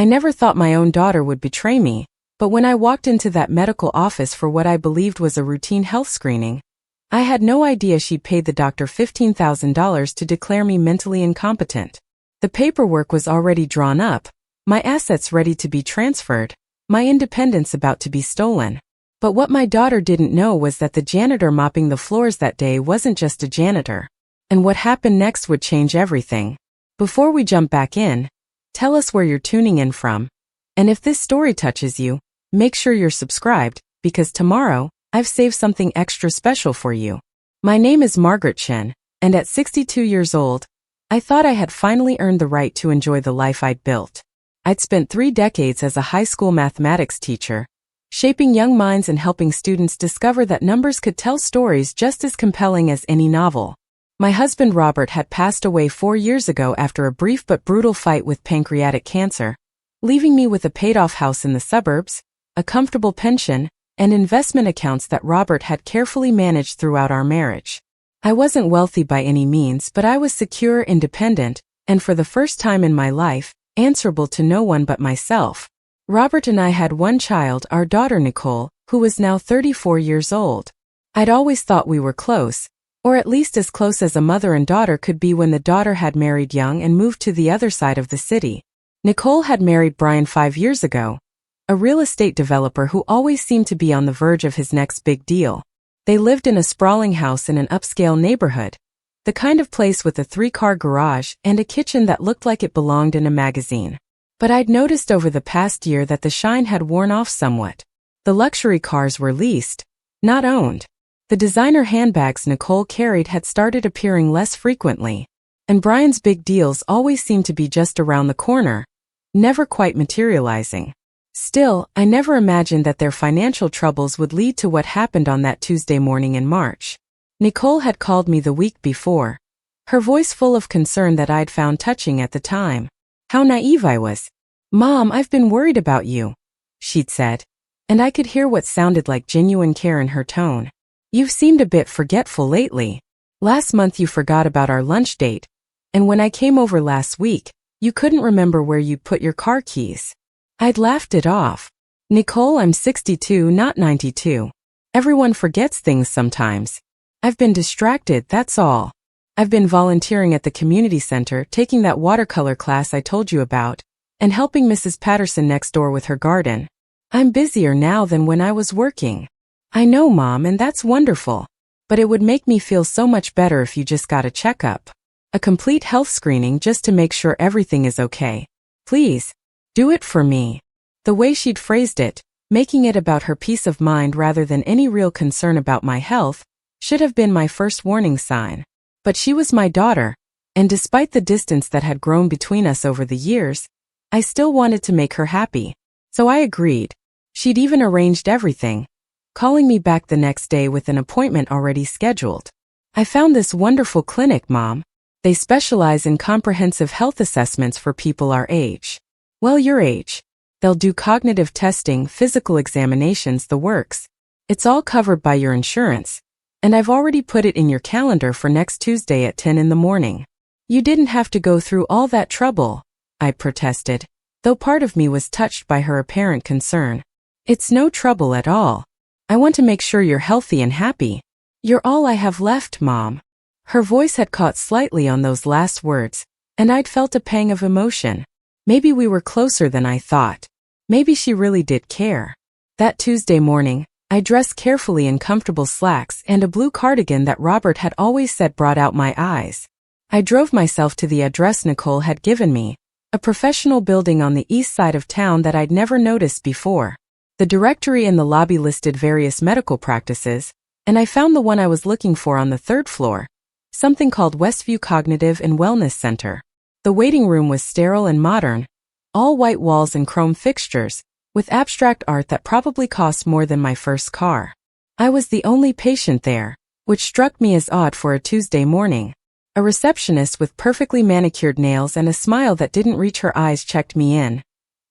I never thought my own daughter would betray me, but when I walked into that medical office for what I believed was a routine health screening, I had no idea she'd paid the doctor $15,000 to declare me mentally incompetent. The paperwork was already drawn up, my assets ready to be transferred, my independence about to be stolen. But what my daughter didn't know was that the janitor mopping the floors that day wasn't just a janitor. And what happened next would change everything. Before we jump back in, tell us where you're tuning in from. And if this story touches you, make sure you're subscribed, because tomorrow, I've saved something extra special for you. My name is Margaret Chen, and at 62 years old, I thought I had finally earned the right to enjoy the life I'd built. I'd spent 3 decades as a high school mathematics teacher, shaping young minds and helping students discover that numbers could tell stories just as compelling as any novel. My husband Robert had passed away 4 years ago after a brief but brutal fight with pancreatic cancer, leaving me with a paid-off house in the suburbs, a comfortable pension, and investment accounts that Robert had carefully managed throughout our marriage. I wasn't wealthy by any means, but I was secure, independent, and for the first time in my life, answerable to no one but myself. Robert and I had one child, our daughter Nicole, who was now 34 years old. I'd always thought we were close, or at least as close as a mother and daughter could be when the daughter had married young and moved to the other side of the city. Nicole had married Brian 5 years ago, a real estate developer who always seemed to be on the verge of his next big deal. They lived in a sprawling house in an upscale neighborhood, the kind of place with a 3-car garage and a kitchen that looked like it belonged in a magazine. But I'd noticed over the past year that the shine had worn off somewhat. The luxury cars were leased, not owned. The designer handbags Nicole carried had started appearing less frequently, and Brian's big deals always seemed to be just around the corner, never quite materializing. Still, I never imagined that their financial troubles would lead to what happened on that Tuesday morning in March. Nicole had called me the week before, her voice full of concern that I'd found touching at the time. How naive I was. "Mom, I've been worried about you," she'd said, and I could hear what sounded like genuine care in her tone. "You've seemed a bit forgetful lately. Last month you forgot about our lunch date, and when I came over last week, you couldn't remember where you'd put your car keys." I'd laughed it off. "Nicole, I'm 62, not 92. Everyone forgets things sometimes. I've been distracted, that's all. I've been volunteering at the community center, taking that watercolor class I told you about, and helping Mrs. Patterson next door with her garden. I'm busier now than when I was working." "I know, Mom, and that's wonderful. But it would make me feel so much better if you just got a checkup. A complete health screening just to make sure everything is okay. Please, do it for me." The way she'd phrased it, making it about her peace of mind rather than any real concern about my health, should have been my first warning sign. But she was my daughter, and despite the distance that had grown between us over the years, I still wanted to make her happy. So I agreed. She'd even arranged everything, calling me back the next day with an appointment already scheduled. "I found this wonderful clinic, Mom. They specialize in comprehensive health assessments for people our age. Well, your age. They'll do cognitive testing, physical examinations, the works. It's all covered by your insurance, and I've already put it in your calendar for next Tuesday at 10 in the morning. You didn't have to go through all that trouble," I protested, though part of me was touched by her apparent concern. "It's no trouble at all. I want to make sure you're healthy and happy. You're all I have left, Mom." Her voice had caught slightly on those last words, and I'd felt a pang of emotion. Maybe we were closer than I thought. Maybe she really did care. That Tuesday morning, I dressed carefully in comfortable slacks and a blue cardigan that Robert had always said brought out my eyes. I drove myself to the address Nicole had given me, a professional building on the east side of town that I'd never noticed before. The directory in the lobby listed various medical practices, and I found the one I was looking for on the 3rd floor, something called Westview Cognitive and Wellness Center. The waiting room was sterile and modern, all white walls and chrome fixtures, with abstract art that probably cost more than my first car. I was the only patient there, which struck me as odd for a Tuesday morning. A receptionist with perfectly manicured nails and a smile that didn't reach her eyes checked me in,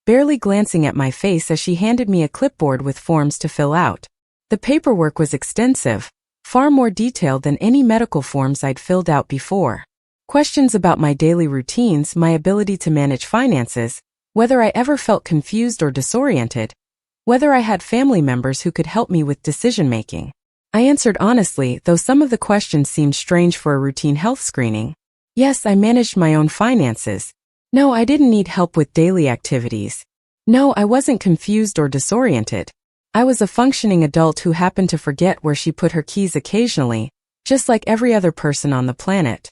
barely glancing at my face as she handed me a clipboard with forms to fill out. The paperwork was extensive, far more detailed than any medical forms I'd filled out before. Questions about my daily routines, my ability to manage finances, whether I ever felt confused or disoriented, whether I had family members who could help me with decision-making. I answered honestly, though some of the questions seemed strange for a routine health screening. Yes, I managed my own finances. No, I didn't need help with daily activities. No, I wasn't confused or disoriented. I was a functioning adult who happened to forget where she put her keys occasionally, just like every other person on the planet.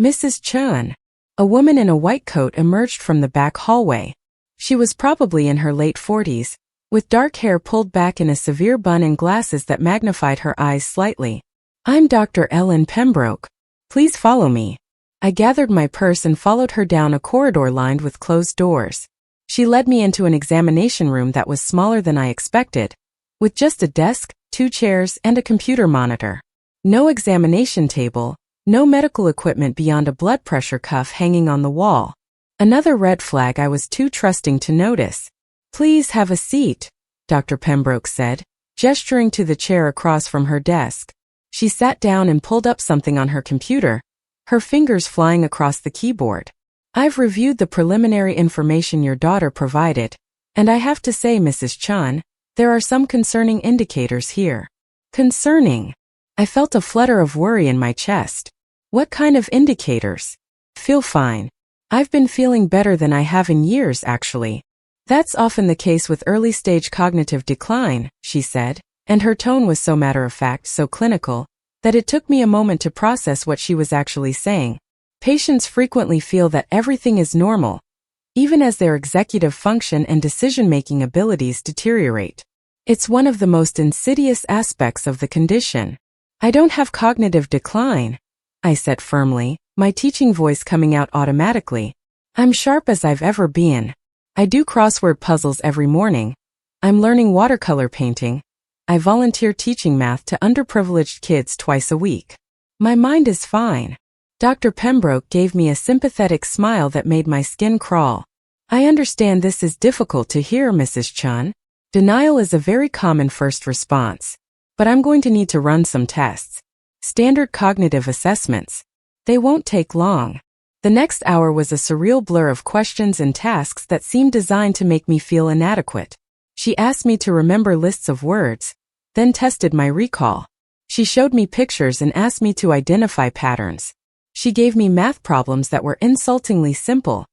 Mrs. Chen. A woman in a white coat emerged from the back hallway. She was probably in her late 40s, with dark hair pulled back in a severe bun and glasses that magnified her eyes slightly. I'm Dr. Ellen Pembroke. Please follow me. I gathered my purse and followed her down a corridor lined with closed doors. She led me into an examination room that was smaller than I expected, with just a desk, 2 chairs, and a computer monitor. No examination table, no medical equipment beyond a blood pressure cuff hanging on the wall. Another red flag I was too trusting to notice. Please have a seat, Dr. Pembroke said, gesturing to the chair across from her desk. She sat down and pulled up something on her computer, her fingers flying across the keyboard. I've reviewed the preliminary information your daughter provided, and I have to say, Mrs. Chen, there are some concerning indicators here. Concerning? I felt a flutter of worry in my chest. What kind of indicators? Feel fine. I've been feeling better than I have in years, actually. That's often the case with early-stage cognitive decline, she said, and her tone was so matter-of-fact, so clinical, that it took me a moment to process what she was actually saying. Patients frequently feel that everything is normal, even as their executive function and decision-making abilities deteriorate. It's one of the most insidious aspects of the condition. I don't have cognitive decline, I said firmly, my teaching voice coming out automatically. I'm sharp as I've ever been. I do crossword puzzles every morning. I'm learning watercolor painting. I volunteer teaching math to underprivileged kids twice a week. My mind is fine. Dr. Pembroke gave me a sympathetic smile that made my skin crawl. I understand this is difficult to hear, Mrs. Chen. Denial is a very common first response. But I'm going to need to run some tests. Standard cognitive assessments. They won't take long. The next hour was a surreal blur of questions and tasks that seemed designed to make me feel inadequate. She asked me to remember lists of words, then tested my recall. She showed me pictures and asked me to identify patterns. She gave me math problems that were insultingly simple,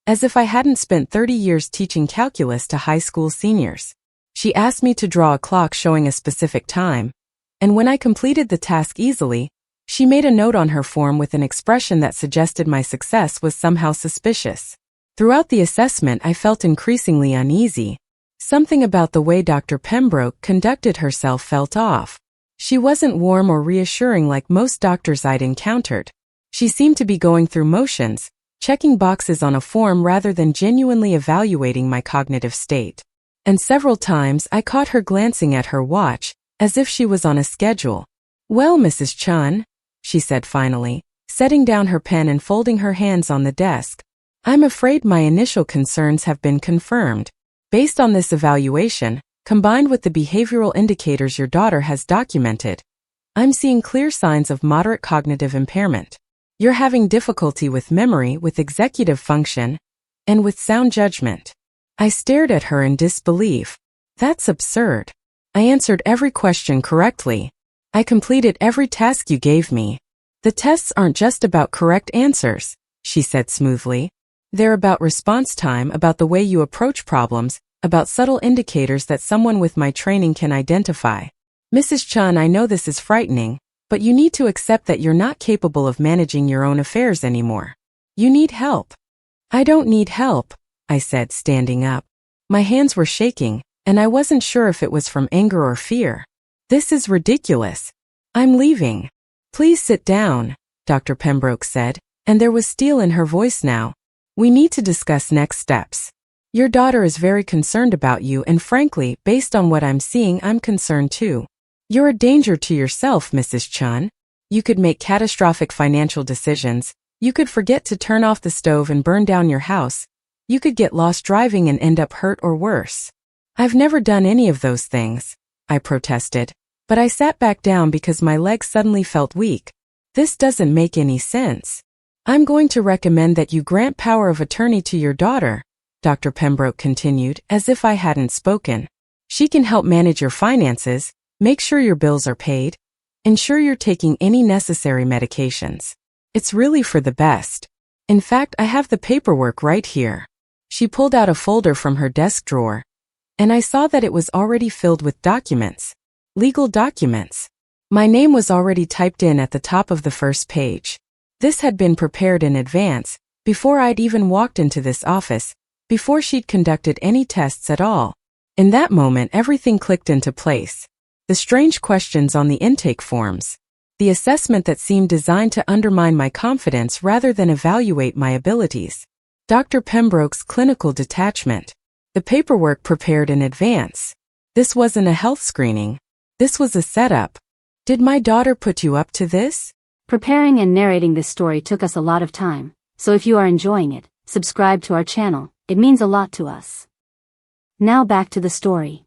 as if I hadn't spent 30 years teaching calculus to high school seniors. She asked me to draw a clock showing a specific time, and when I completed the task easily, she made a note on her form with an expression that suggested my success was somehow suspicious. Throughout the assessment, I felt increasingly uneasy. Something about the way Dr. Pembroke conducted herself felt off. She wasn't warm or reassuring like most doctors I'd encountered. She seemed to be going through motions, checking boxes on a form rather than genuinely evaluating my cognitive state. And several times I caught her glancing at her watch, as if she was on a schedule. Well, Mrs. Chen, she said finally, setting down her pen and folding her hands on the desk. I'm afraid my initial concerns have been confirmed. Based on this evaluation, combined with the behavioral indicators your daughter has documented, I'm seeing clear signs of moderate cognitive impairment. You're having difficulty with memory, with executive function, and with sound judgment. I stared at her in disbelief. That's absurd. I answered every question correctly. I completed every task you gave me. The tests aren't just about correct answers, she said smoothly. They're about response time, about the way you approach problems, about subtle indicators that someone with my training can identify. Mrs. Chen, I know this is frightening, but you need to accept that you're not capable of managing your own affairs anymore. You need help. I don't need help, I said, standing up. My hands were shaking, and I wasn't sure if it was from anger or fear. This is ridiculous. I'm leaving. Please sit down, Dr. Pembroke said, and there was steel in her voice now. We need to discuss next steps. Your daughter is very concerned about you, and frankly, based on what I'm seeing, I'm concerned too. You're a danger to yourself, Mrs. Chen. You could make catastrophic financial decisions. You could forget to turn off the stove and burn down your house. You could get lost driving and end up hurt or worse. I've never done any of those things, I protested, but I sat back down because my legs suddenly felt weak. This doesn't make any sense. I'm going to recommend that you grant power of attorney to your daughter, Dr. Pembroke continued, as if I hadn't spoken. She can help manage your finances, make sure your bills are paid, ensure you're taking any necessary medications. It's really for the best. In fact, I have the paperwork right here. She pulled out a folder from her desk drawer, and I saw that it was already filled with documents. Legal documents. My name was already typed in at the top of the first page. This had been prepared in advance, before I'd even walked into this office, before she'd conducted any tests at all. In that moment, everything clicked into place. The strange questions on the intake forms. The assessment that seemed designed to undermine my confidence rather than evaluate my abilities. Dr. Pembroke's clinical detachment. The paperwork prepared in advance. This wasn't a health screening. This was a setup. Did my daughter put you up to this? Preparing and narrating this story took us a lot of time, so if you are enjoying it, subscribe to our channel. It means a lot to us. Now back to the story.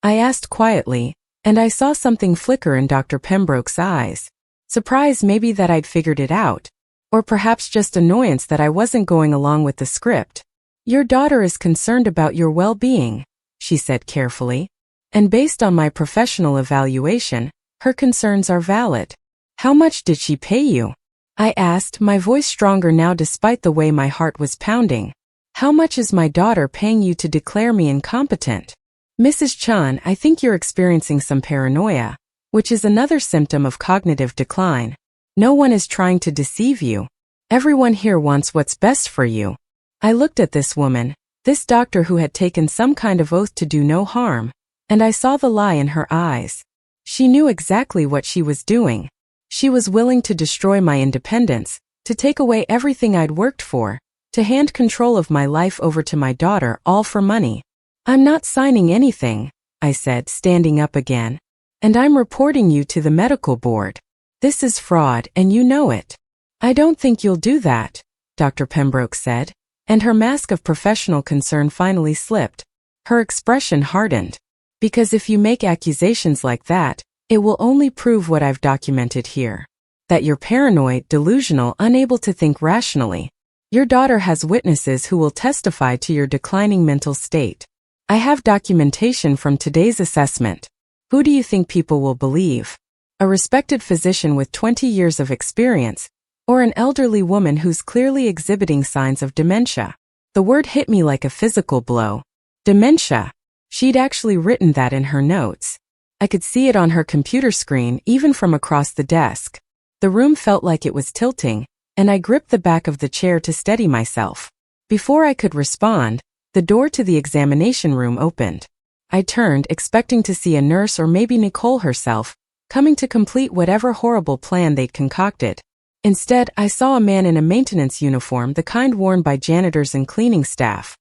I asked quietly, and I saw something flicker in Dr. Pembroke's eyes. Surprise maybe that I'd figured it out. Or perhaps just annoyance that I wasn't going along with the script. Your daughter is concerned about your well-being, she said carefully. And based on my professional evaluation, her concerns are valid. How much did she pay you? I asked, my voice stronger now despite the way my heart was pounding. How much is my daughter paying you to declare me incompetent? Mrs. Chen, I think you're experiencing some paranoia, which is another symptom of cognitive decline. No one is trying to deceive you. Everyone here wants what's best for you. I looked at this woman, this doctor who had taken some kind of oath to do no harm, and I saw the lie in her eyes. She knew exactly what she was doing. She was willing to destroy my independence, to take away everything I'd worked for, to hand control of my life over to my daughter, all for money. I'm not signing anything, I said, standing up again. And I'm reporting you to the medical board. This is fraud, and you know it. I don't think you'll do that, Dr. Pembroke said, and her mask of professional concern finally slipped. Her expression hardened. Because if you make accusations like that, it will only prove what I've documented here. That you're paranoid, delusional, unable to think rationally. Your daughter has witnesses who will testify to your declining mental state. I have documentation from today's assessment. Who do you think people will believe? A respected physician with 20 years of experience, or an elderly woman who's clearly exhibiting signs of dementia? The word hit me like a physical blow. Dementia. She'd actually written that in her notes. I could see it on her computer screen, even from across the desk. The room felt like it was tilting, and I gripped the back of the chair to steady myself. Before I could respond, the door to the examination room opened. I turned, expecting to see a nurse or maybe Nicole herself, coming to complete whatever horrible plan they'd concocted. Instead, I saw a man in a maintenance uniform, the kind worn by janitors and cleaning staff.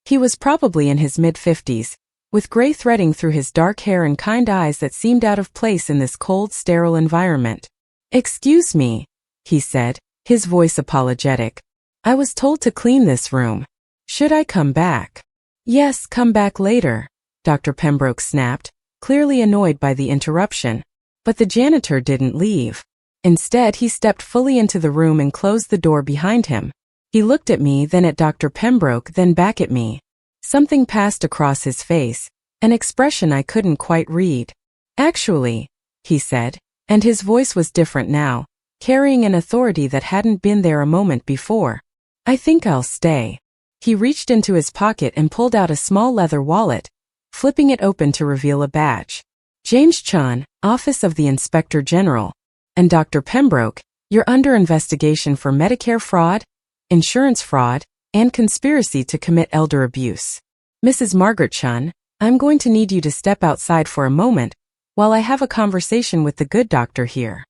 He was probably in his mid-50s, with gray threading through his dark hair and kind eyes that seemed out of place in this cold, sterile environment. "Excuse me," he said, his voice apologetic. "I was told to clean this room. Should I come back?" "Yes, come back later," Dr. Pembroke snapped, clearly annoyed by the interruption. But the janitor didn't leave. Instead, he stepped fully into the room and closed the door behind him. He looked at me, then at Dr. Pembroke, then back at me. Something passed across his face, an expression I couldn't quite read. "Actually," he said, and his voice was different now, carrying an authority that hadn't been there a moment before. "I think I'll stay." He reached into his pocket and pulled out a small leather wallet, flipping it open to reveal a badge. "James Chen, Office of the Inspector General. And Dr. Pembroke, you're under investigation for Medicare fraud, insurance fraud, and conspiracy to commit elder abuse. Mrs. Margaret Chen, I'm going to need you to step outside for a moment while I have a conversation with the good doctor here."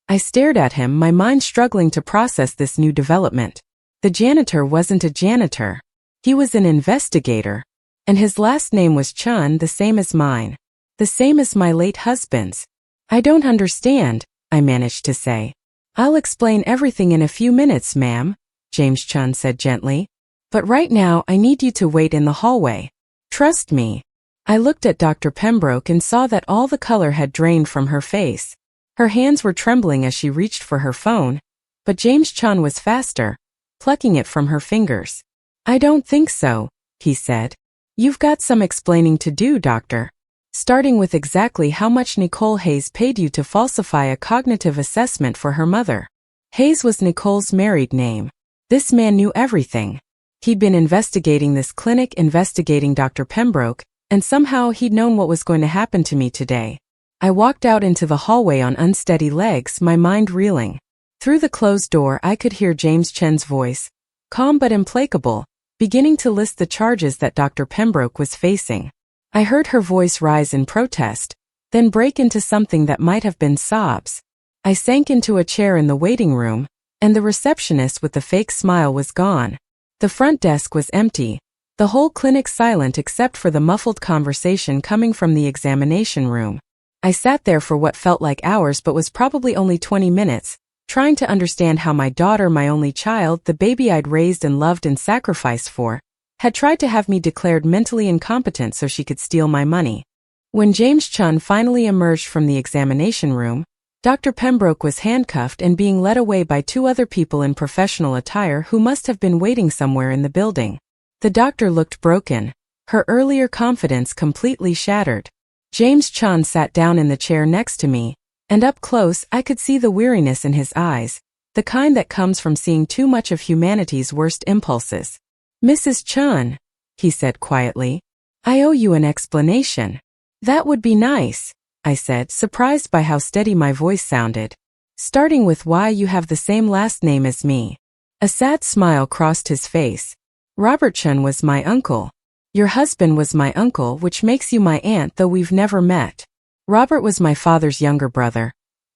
I stared at him, my mind struggling to process this new development. The janitor wasn't a janitor. He was an investigator. And his last name was Chen, the same as mine. The same as my late husband's. "I don't understand," I managed to say. "I'll explain everything in a few minutes, ma'am," James Chen said gently. "But right now I need you to wait in the hallway. Trust me." I looked at Dr. Pembroke and saw that all the color had drained from her face. Her hands were trembling as she reached for her phone, but James Chen was faster, plucking it from her fingers. I don't think so, he said. You've got some explaining to do, doctor. Starting with exactly how much Nicole Hayes paid you to falsify a cognitive assessment for her mother. Hayes was Nicole's married name. This man knew everything. He'd been investigating this clinic, investigating Dr. Pembroke, and somehow he'd known what was going to happen to me today. I walked out into the hallway on unsteady legs, my mind reeling. Through the closed door I could hear James Chen's voice, calm but implacable, beginning to list the charges that Dr. Pembroke was facing. I heard her voice rise in protest, then break into something that might have been sobs. I sank into a chair in the waiting room, and the receptionist with the fake smile was gone. The front desk was empty, the whole clinic silent except for the muffled conversation coming from the examination room. I sat there for what felt like hours but was probably only 20 minutes, trying to understand how my daughter, my only child, the baby I'd raised and loved and sacrificed for, had tried to have me declared mentally incompetent so she could steal my money. When James Chen finally emerged from the examination room, Dr. Pembroke was handcuffed and being led away by two other people in professional attire who must have been waiting somewhere in the building. The doctor looked broken, her earlier confidence completely shattered. James Chen sat down in the chair next to me, and up close I could see the weariness in his eyes, the kind that comes from seeing too much of humanity's worst impulses. Mrs. Chen, he said quietly, I owe you an explanation. That would be nice, I said, surprised by how steady my voice sounded. Starting with why you have the same last name as me. A sad smile crossed his face. Robert Chen was my uncle. Your husband was my uncle, which makes you my aunt though we've never met. Robert was my father's younger brother,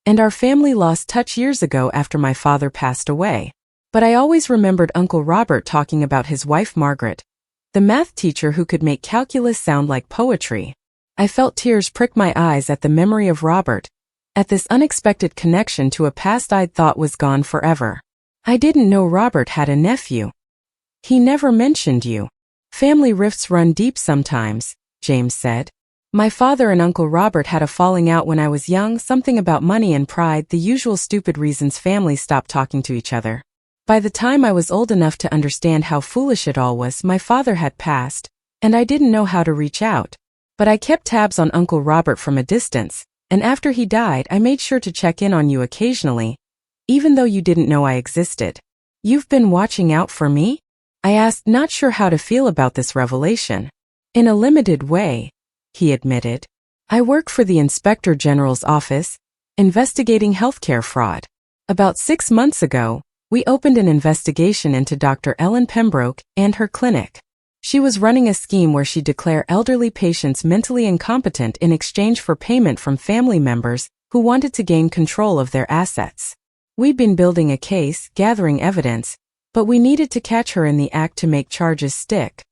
and our family lost touch years ago after my father passed away. But I always remembered Uncle Robert talking about his wife Margaret, the math teacher who could make calculus sound like poetry. I felt tears prick my eyes at the memory of Robert, at this unexpected connection to a past I'd thought was gone forever. I didn't know Robert had a nephew. He never mentioned you. Family rifts run deep sometimes, James said. My father and Uncle Robert had a falling out when I was young, something about money and pride, the usual stupid reasons families stopped talking to each other. By the time I was old enough to understand how foolish it all was, my father had passed, and I didn't know how to reach out. But I kept tabs on Uncle Robert from a distance, and after he died I made sure to check in on you occasionally, even though you didn't know I existed. You've been watching out for me? I asked, not sure how to feel about this revelation. In a limited way, he admitted. I work for the Inspector General's office, investigating healthcare fraud. About 6 months ago, we opened an investigation into Dr. Ellen Pembroke and her clinic. She was running a scheme where she'd declare elderly patients mentally incompetent in exchange for payment from family members who wanted to gain control of their assets. We'd been building a case, gathering evidence, but we needed to catch her in the act to make charges stick.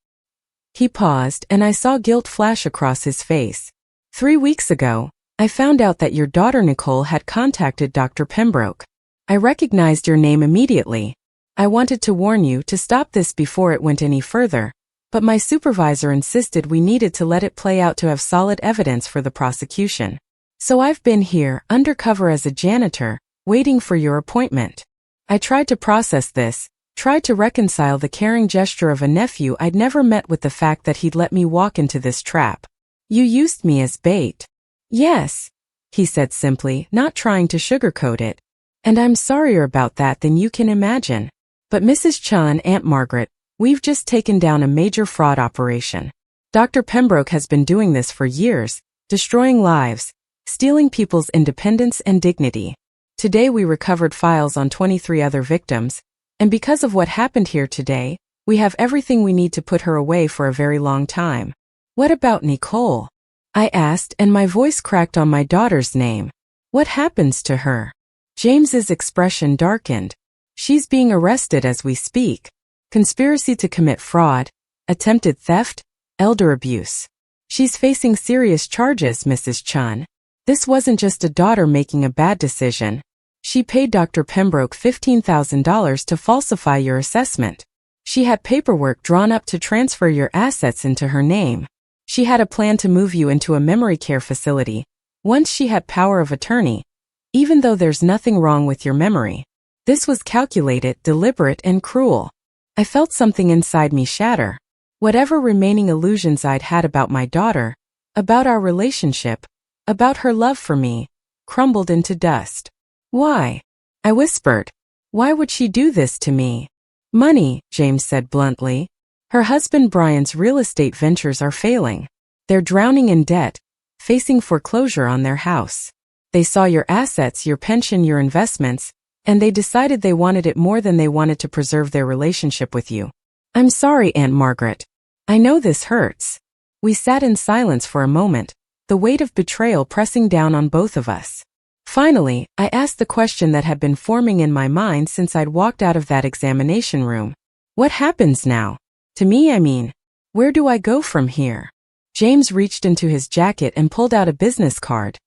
He paused, and I saw guilt flash across his face. 3 weeks ago, I found out that your daughter Nicole had contacted Dr. Pembroke. I recognized your name immediately. I wanted to warn you to stop this before it went any further, but my supervisor insisted we needed to let it play out to have solid evidence for the prosecution. So I've been here, undercover as a janitor, waiting for your appointment. I tried to process this, tried to reconcile the caring gesture of a nephew I'd never met with the fact that he'd let me walk into this trap. You used me as bait. Yes, he said simply, not trying to sugarcoat it. And I'm sorrier about that than you can imagine. But Mrs. Chen, Aunt Margaret, we've just taken down a major fraud operation. Dr. Pembroke has been doing this for years, destroying lives, stealing people's independence and dignity. Today we recovered files on 23 other victims, and because of what happened here today, we have everything we need to put her away for a very long time. What about Nicole? I asked, and my voice cracked on my daughter's name. What happens to her? James's expression darkened. She's being arrested as we speak. Conspiracy to commit fraud, attempted theft, elder abuse. She's facing serious charges, Mrs. Chen. This wasn't just a daughter making a bad decision. She paid Dr. Pembroke $15,000 to falsify your assessment. She had paperwork drawn up to transfer your assets into her name. She had a plan to move you into a memory care facility, once she had power of attorney, even though there's nothing wrong with your memory. This was calculated, deliberate, and cruel. I felt something inside me shatter. Whatever remaining illusions I'd had about my daughter, about our relationship, about her love for me, crumbled into dust. Why? I whispered. Why would she do this to me? Money, James said bluntly. Her husband Brian's real estate ventures are failing. They're drowning in debt, facing foreclosure on their house. They saw your assets, your pension, your investments, and they decided they wanted it more than they wanted to preserve their relationship with you. I'm sorry, Aunt Margaret. I know this hurts. We sat in silence for a moment, the weight of betrayal pressing down on both of us. Finally, I asked the question that had been forming in my mind since I'd walked out of that examination room. What happens now? To me, I mean. Where do I go from here? James reached into his jacket and pulled out a business card,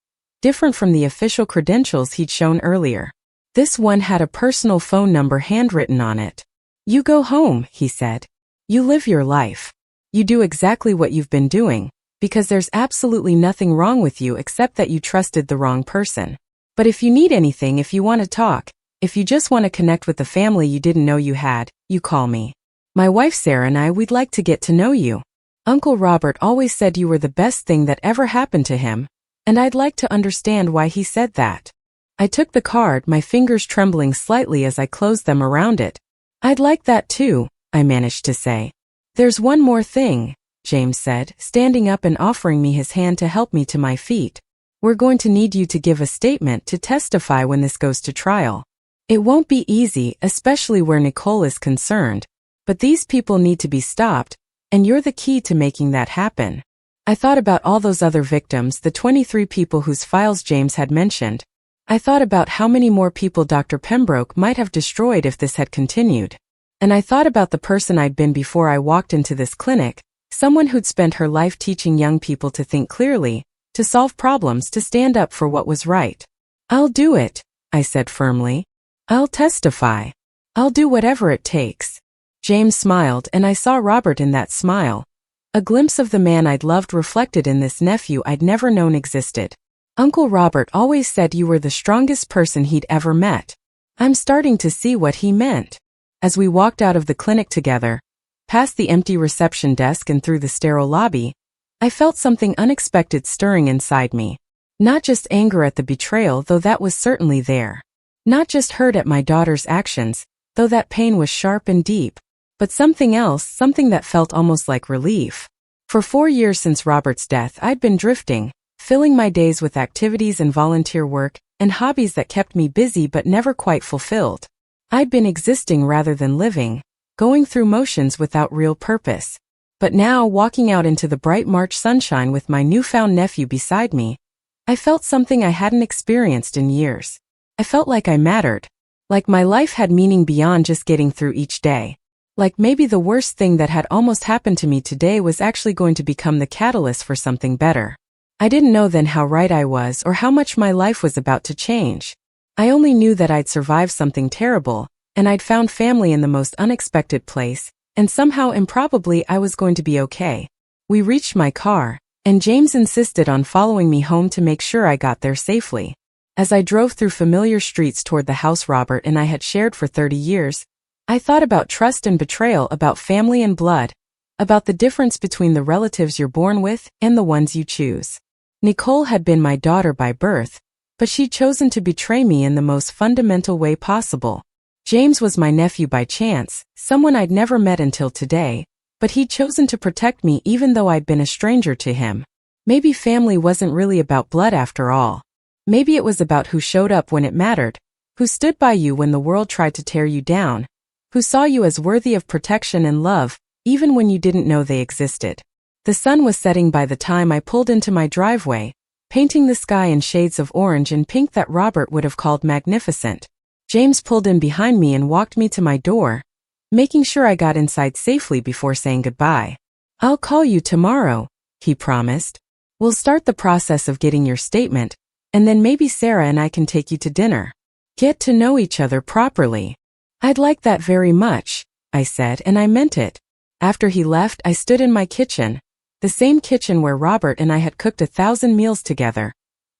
different from the official credentials he'd shown earlier. This one had a personal phone number handwritten on it. You go home, he said. You live your life. You do exactly what you've been doing, because there's absolutely nothing wrong with you except that you trusted the wrong person. But if you need anything, if you want to talk, if you just want to connect with the family you didn't know you had, you call me. My wife Sarah and we'd like to get to know you. Uncle Robert always said you were the best thing that ever happened to him, and I'd like to understand why he said that. I took the card, my fingers trembling slightly as I closed them around it. I'd like that too, I managed to say. There's one more thing, James said, standing up and offering me his hand to help me to my feet. We're going to need you to give a statement to testify when this goes to trial. It won't be easy, especially where Nicole is concerned, but these people need to be stopped, and you're the key to making that happen. I thought about all those other victims, the 23 people whose files James had mentioned. I thought about how many more people Dr. Pembroke might have destroyed if this had continued. And I thought about the person I'd been before I walked into this clinic, someone who'd spent her life teaching young people to think clearly, to solve problems, to stand up for what was right. I'll do it, I said firmly. I'll testify. I'll do whatever it takes. James smiled, and I saw Robert in that smile. A glimpse of the man I'd loved reflected in this nephew I'd never known existed. Uncle Robert always said you were the strongest person he'd ever met. I'm starting to see what he meant. As we walked out of the clinic together, past the empty reception desk and through the sterile lobby, I felt something unexpected stirring inside me. Not just anger at the betrayal, though that was certainly there. Not just hurt at my daughter's actions, though that pain was sharp and deep. But something else, something that felt almost like relief. For 4 years since Robert's death, I'd been drifting, filling my days with activities and volunteer work, and hobbies that kept me busy but never quite fulfilled. I'd been existing rather than living, going through motions without real purpose. But now, walking out into the bright March sunshine with my newfound nephew beside me, I felt something I hadn't experienced in years. I felt like I mattered. Like my life had meaning beyond just getting through each day. Like maybe the worst thing that had almost happened to me today was actually going to become the catalyst for something better. I didn't know then how right I was or how much my life was about to change. I only knew that I'd survived something terrible, and I'd found family in the most unexpected place, and somehow improbably I was going to be okay. We reached my car, and James insisted on following me home to make sure I got there safely. As I drove through familiar streets toward the house Robert and I had shared for 30 years, I thought about trust and betrayal, about family and blood, about the difference between the relatives you're born with and the ones you choose. Nicole had been my daughter by birth, but she'd chosen to betray me in the most fundamental way possible. James was my nephew by chance, someone I'd never met until today, but he'd chosen to protect me even though I'd been a stranger to him. Maybe family wasn't really about blood after all. Maybe it was about who showed up when it mattered, who stood by you when the world tried to tear you down, who saw you as worthy of protection and love, even when you didn't know they existed. The sun was setting by the time I pulled into my driveway, painting the sky in shades of orange and pink that Robert would have called magnificent. James pulled in behind me and walked me to my door, making sure I got inside safely before saying goodbye. I'll call you tomorrow, he promised. We'll start the process of getting your statement, and then maybe Sarah and I can take you to dinner. Get to know each other properly. I'd like that very much, I said, and I meant it. After he left, I stood in my kitchen, the same kitchen where Robert and I had cooked 1,000 meals together,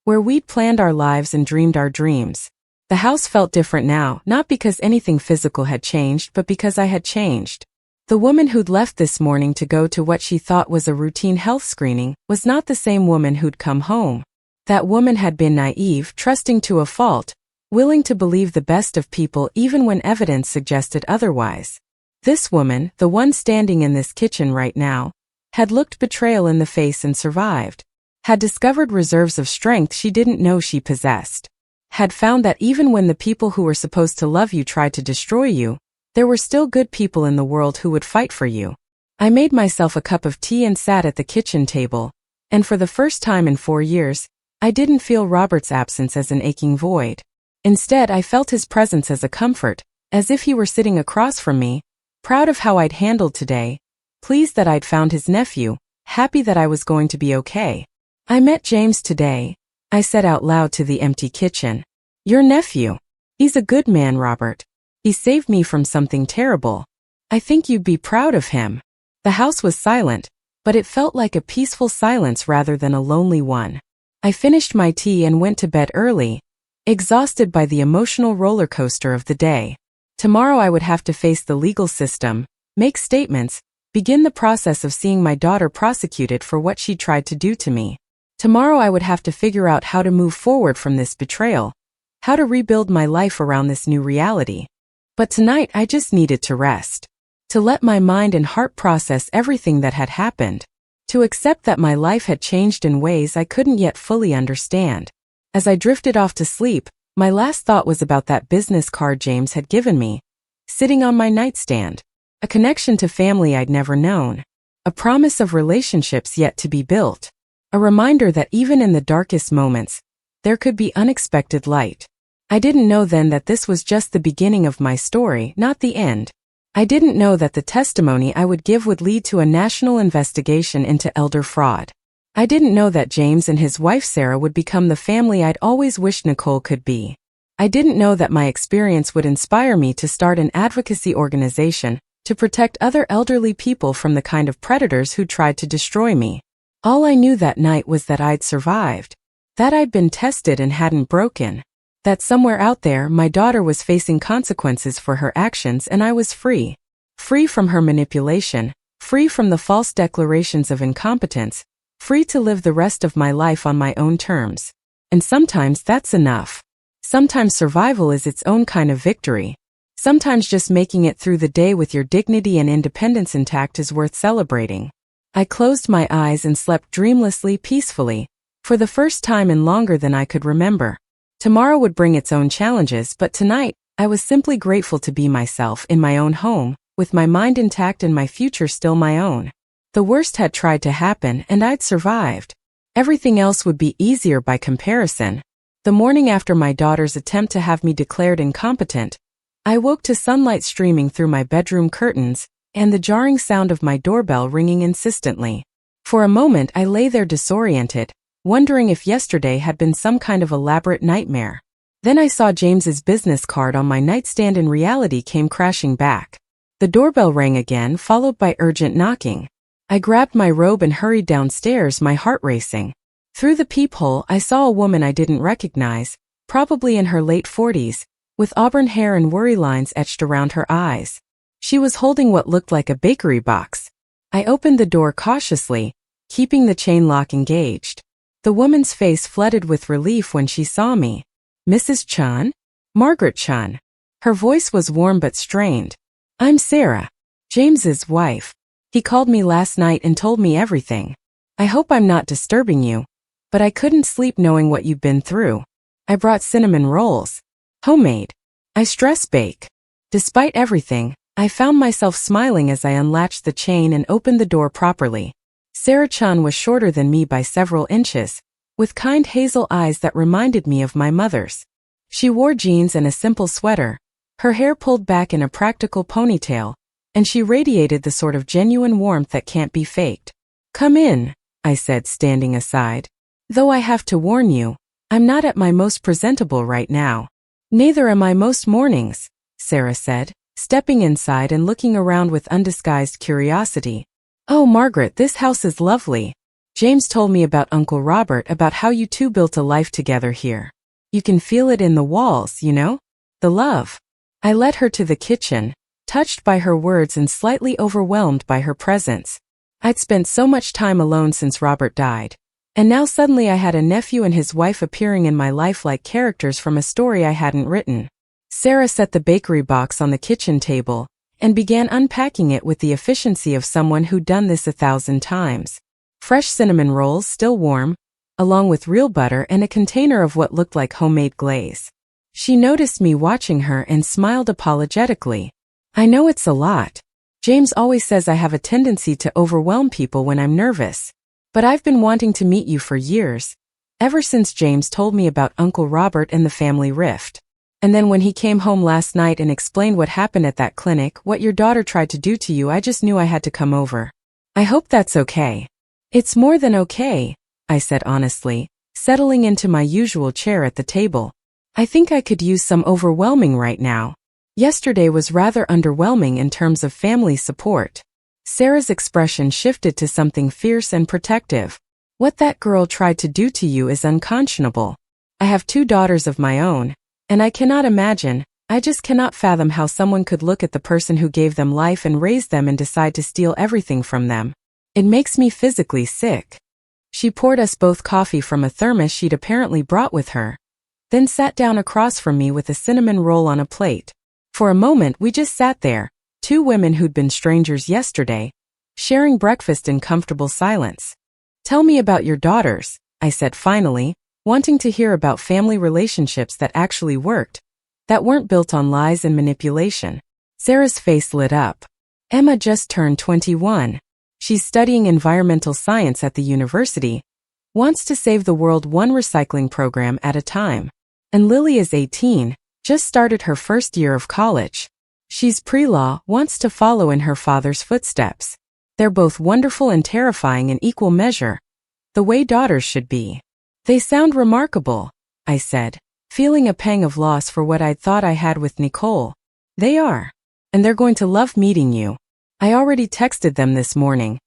where we'd planned our lives and dreamed our dreams. The house felt different now, not because anything physical had changed, but because I had changed. The woman who'd left this morning to go to what she thought was a routine health screening was not the same woman who'd come home. That woman had been naive, trusting to a fault, willing to believe the best of people even when evidence suggested otherwise. This woman, the one standing in this kitchen right now, had looked betrayal in the face and survived, had discovered reserves of strength she didn't know she possessed, had found that even when the people who were supposed to love you tried to destroy you, there were still good people in the world who would fight for you. I made myself a cup of tea and sat at the kitchen table, and for the first time in 4 years, I didn't feel Robert's absence as an aching void. Instead, I felt his presence as a comfort, as if he were sitting across from me, proud of how I'd handled today, pleased that I'd found his nephew, happy that I was going to be okay. I met James today, I said out loud to the empty kitchen. Your nephew. He's a good man, Robert. He saved me from something terrible. I think you'd be proud of him. The house was silent, but it felt like a peaceful silence rather than a lonely one. I finished my tea and went to bed early, exhausted by the emotional roller coaster of the day. Tomorrow I would have to face the legal system, make statements, begin the process of seeing my daughter prosecuted for what she tried to do to me. Tomorrow I would have to figure out how to move forward from this betrayal, how to rebuild my life around this new reality. But tonight I just needed to rest, to let my mind and heart process everything that had happened, to accept that my life had changed in ways I couldn't yet fully understand. As I drifted off to sleep, my last thought was about that business card James had given me, sitting on my nightstand, a connection to family I'd never known, a promise of relationships yet to be built, a reminder that even in the darkest moments, there could be unexpected light. I didn't know then that this was just the beginning of my story, not the end. I didn't know that the testimony I would give would lead to a national investigation into elder fraud. I didn't know that James and his wife Sarah would become the family I'd always wished Nicole could be. I didn't know that my experience would inspire me to start an advocacy organization to protect other elderly people from the kind of predators who tried to destroy me. All I knew that night was that I'd survived, that I'd been tested and hadn't broken, that somewhere out there my daughter was facing consequences for her actions and I was free. Free from her manipulation, free from the false declarations of incompetence, free to live the rest of my life on my own terms. And sometimes that's enough. Sometimes survival is its own kind of victory. Sometimes just making it through the day with your dignity and independence intact is worth celebrating. I closed my eyes and slept dreamlessly, peacefully, for the first time in longer than I could remember. Tomorrow would bring its own challenges, but tonight, I was simply grateful to be myself in my own home, with my mind intact and my future still my own. The worst had tried to happen and I'd survived. Everything else would be easier by comparison. The morning after my daughter's attempt to have me declared incompetent, I woke to sunlight streaming through my bedroom curtains, and the jarring sound of my doorbell ringing insistently. For a moment I lay there disoriented, wondering if yesterday had been some kind of elaborate nightmare. Then I saw James's business card on my nightstand and reality came crashing back. The doorbell rang again, followed by urgent knocking. I grabbed my robe and hurried downstairs, my heart racing. Through the peephole I saw a woman I didn't recognize, probably in her late 40s, with auburn hair and worry lines etched around her eyes. She was holding what looked like a bakery box. I opened the door cautiously, keeping the chain lock engaged. The woman's face flooded with relief when she saw me. Mrs. Chen? Margaret Chen. Her voice was warm but strained. I'm Sarah, James's wife. He called me last night and told me everything. I hope I'm not disturbing you, but I couldn't sleep knowing what you've been through. I brought cinnamon rolls. Homemade. I stress bake. Despite everything, I found myself smiling as I unlatched the chain and opened the door properly. Sarah Chen was shorter than me by several inches, with kind hazel eyes that reminded me of my mother's. She wore jeans and a simple sweater, her hair pulled back in a practical ponytail, and she radiated the sort of genuine warmth that can't be faked. Come in, I said, standing aside. Though I have to warn you, I'm not at my most presentable right now. Neither am I most mornings, Sarah said, stepping inside and looking around with undisguised curiosity. Oh, Margaret, this house is lovely. James told me about Uncle Robert, about how you two built a life together here. You can feel it in the walls, you know? The love. I led her to the kitchen, touched by her words and slightly overwhelmed by her presence. I'd spent so much time alone since Robert died. And now suddenly I had a nephew and his wife appearing in my life like characters from a story I hadn't written. Sarah set the bakery box on the kitchen table and began unpacking it with the efficiency of someone who'd done this 1,000 times. Fresh cinnamon rolls, still warm, along with real butter and a container of what looked like homemade glaze. She noticed me watching her and smiled apologetically. I know it's a lot. James always says I have a tendency to overwhelm people when I'm nervous. But I've been wanting to meet you for years, ever since James told me about Uncle Robert and the family rift. And then when he came home last night and explained what happened at that clinic, what your daughter tried to do to you, I just knew I had to come over. I hope that's okay. It's more than okay, I said honestly, settling into my usual chair at the table. I think I could use some overwhelming right now. Yesterday was rather underwhelming in terms of family support. Sarah's expression shifted to something fierce and protective. What that girl tried to do to you is unconscionable. I have 2 daughters of my own, and I cannot imagine, I just cannot fathom how someone could look at the person who gave them life and raised them and decide to steal everything from them. It makes me physically sick. She poured us both coffee from a thermos she'd apparently brought with her, then sat down across from me with a cinnamon roll on a plate. For a moment we just sat there, 2 women who'd been strangers yesterday, sharing breakfast in comfortable silence. Tell me about your daughters, I said finally, wanting to hear about family relationships that actually worked, that weren't built on lies and manipulation. Sarah's face lit up. Emma just turned 21. She's studying environmental science at the university, wants to save the world one recycling program at a time. And Lily is 18, just started her first year of college. She's pre-law, wants to follow in her father's footsteps. They're both wonderful and terrifying in equal measure, the way daughters should be. They sound remarkable, I said, feeling a pang of loss for what I'd thought I had with Nicole. They are. And they're going to love meeting you. I already texted them this morning.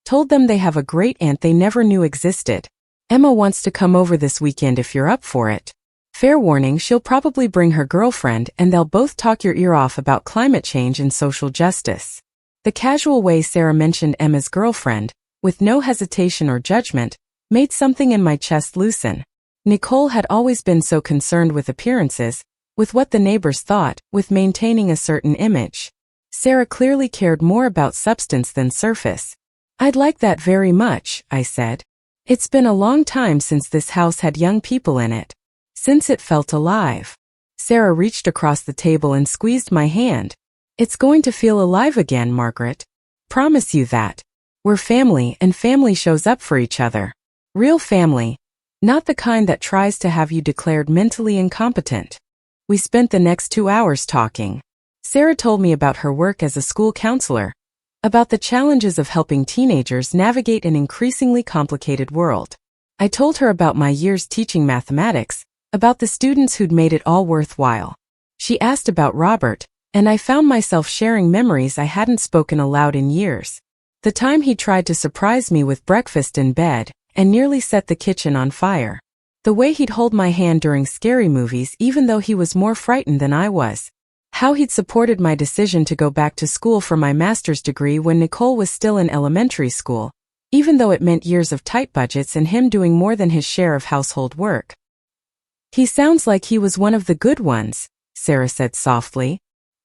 Told them they have a great aunt they never knew existed. Emma wants to come over this weekend if you're up for it. Fair warning, she'll probably bring her girlfriend and they'll both talk your ear off about climate change and social justice. The casual way Sarah mentioned Emma's girlfriend, with no hesitation or judgment, made something in my chest loosen. Nicole had always been so concerned with appearances, with what the neighbors thought, with maintaining a certain image. Sarah clearly cared more about substance than surface. I'd like that very much, I said. It's been a long time since this house had young people in it. Since it felt alive. Sarah reached across the table and squeezed my hand. It's going to feel alive again, Margaret. Promise you that. We're family and family shows up for each other. Real family. Not the kind that tries to have you declared mentally incompetent. We spent the next 2 hours talking. Sarah told me about her work as a school counselor, about the challenges of helping teenagers navigate an increasingly complicated world. I told her about my years teaching mathematics, about the students who'd made it all worthwhile. She asked about Robert, and I found myself sharing memories I hadn't spoken aloud in years. The time he tried to surprise me with breakfast in bed, and nearly set the kitchen on fire. The way he'd hold my hand during scary movies even though he was more frightened than I was. How he'd supported my decision to go back to school for my master's degree when Nicole was still in elementary school, even though it meant years of tight budgets and him doing more than his share of household work. He sounds like he was one of the good ones, Sarah said softly.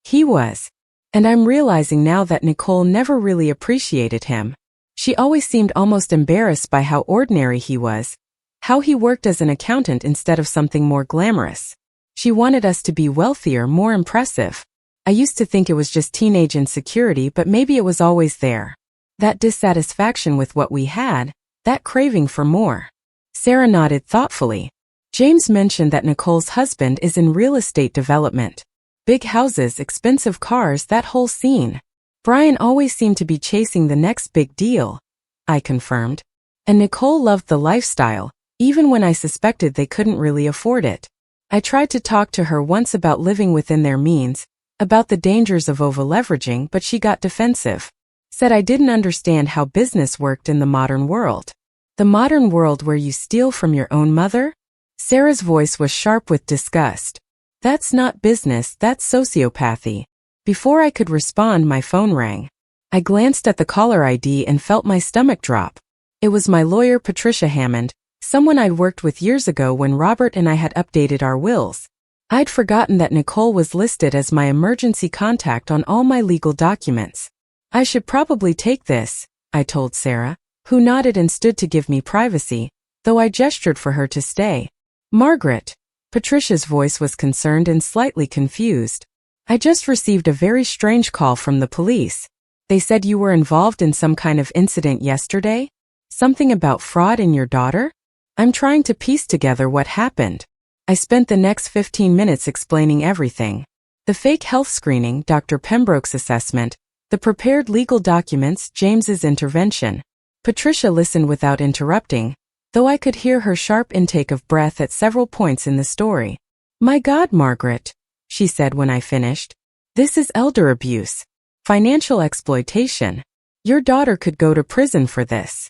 He was. And I'm realizing now that Nicole never really appreciated him. She always seemed almost embarrassed by how ordinary he was, how he worked as an accountant instead of something more glamorous. She wanted us to be wealthier, more impressive. I used to think it was just teenage insecurity, but maybe it was always there. That dissatisfaction with what we had, that craving for more. Sarah nodded thoughtfully. James mentioned that Nicole's husband is in real estate development. Big houses, expensive cars, that whole scene. Brian always seemed to be chasing the next big deal, I confirmed. And Nicole loved the lifestyle, even when I suspected they couldn't really afford it. I tried to talk to her once about living within their means, about the dangers of over-leveraging, but she got defensive. Said I didn't understand how business worked in the modern world. The modern world where you steal from your own mother? Sarah's voice was sharp with disgust. That's not business, that's sociopathy. Before I could respond, my phone rang. I glanced at the caller ID and felt my stomach drop. It was my lawyer, Patricia Hammond, someone I'd worked with years ago when Robert and I had updated our wills. I'd forgotten that Nicole was listed as my emergency contact on all my legal documents. I should probably take this, I told Sarah, who nodded and stood to give me privacy, though I gestured for her to stay. Margaret. Patricia's voice was concerned and slightly confused. I just received a very strange call from the police. They said you were involved in some kind of incident yesterday? Something about fraud in your daughter? I'm trying to piece together what happened. I spent the next 15 minutes explaining everything. The fake health screening, Dr. Pembroke's assessment, the prepared legal documents, James's intervention. Patricia listened without interrupting, though I could hear her sharp intake of breath at several points in the story. My God, Margaret, she said when I finished. This is elder abuse. Financial exploitation. Your daughter could go to prison for this.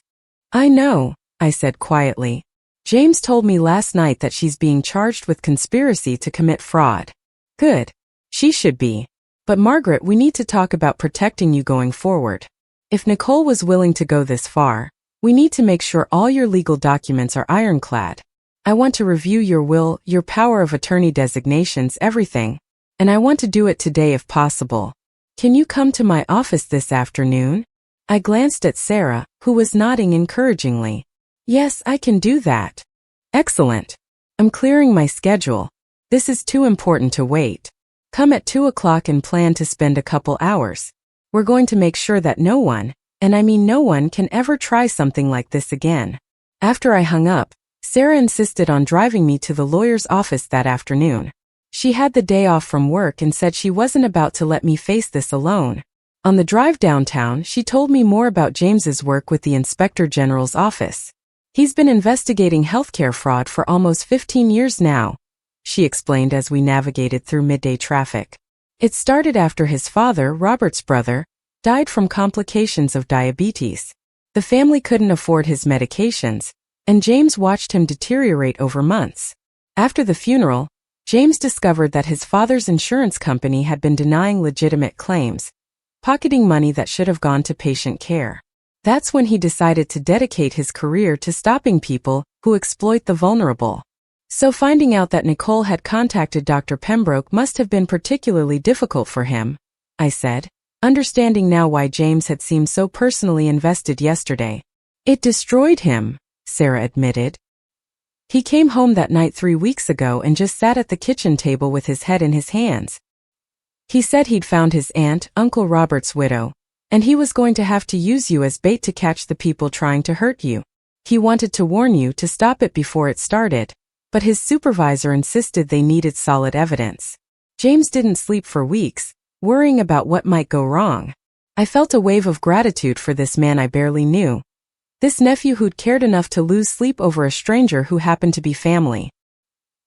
I know, I said quietly. James told me last night that she's being charged with conspiracy to commit fraud. Good. She should be. But Margaret, we need to talk about protecting you going forward. If Nicole was willing to go this far, we need to make sure all your legal documents are ironclad. I want to review your will, your power of attorney designations, everything. And I want to do it today if possible. Can you come to my office this afternoon? I glanced at Sarah, who was nodding encouragingly. Yes, I can do that. Excellent. I'm clearing my schedule. This is too important to wait. Come at 2 o'clock and plan to spend a couple hours. We're going to make sure that no one, and I mean no one, can ever try something like this again. After I hung up, Sarah insisted on driving me to the lawyer's office that afternoon. She had the day off from work and said she wasn't about to let me face this alone. On the drive downtown, she told me more about James's work with the Inspector General's office. He's been investigating healthcare fraud for almost 15 years now, she explained as we navigated through midday traffic. It started after his father, Robert's brother, died from complications of diabetes. The family couldn't afford his medications, and James watched him deteriorate over months. After the funeral, James discovered that his father's insurance company had been denying legitimate claims, pocketing money that should have gone to patient care. That's when he decided to dedicate his career to stopping people who exploit the vulnerable. So finding out that Nicole had contacted Dr. Pembroke must have been particularly difficult for him, I said, understanding now why James had seemed so personally invested yesterday. It destroyed him, Sarah admitted. He came home that night 3 weeks ago and just sat at the kitchen table with his head in his hands. He said he'd found his aunt, Uncle Robert's widow, and he was going to have to use you as bait to catch the people trying to hurt you. He wanted to warn you to stop it before it started, but his supervisor insisted they needed solid evidence. James didn't sleep for weeks, worrying about what might go wrong. I felt a wave of gratitude for this man I barely knew. This nephew who'd cared enough to lose sleep over a stranger who happened to be family.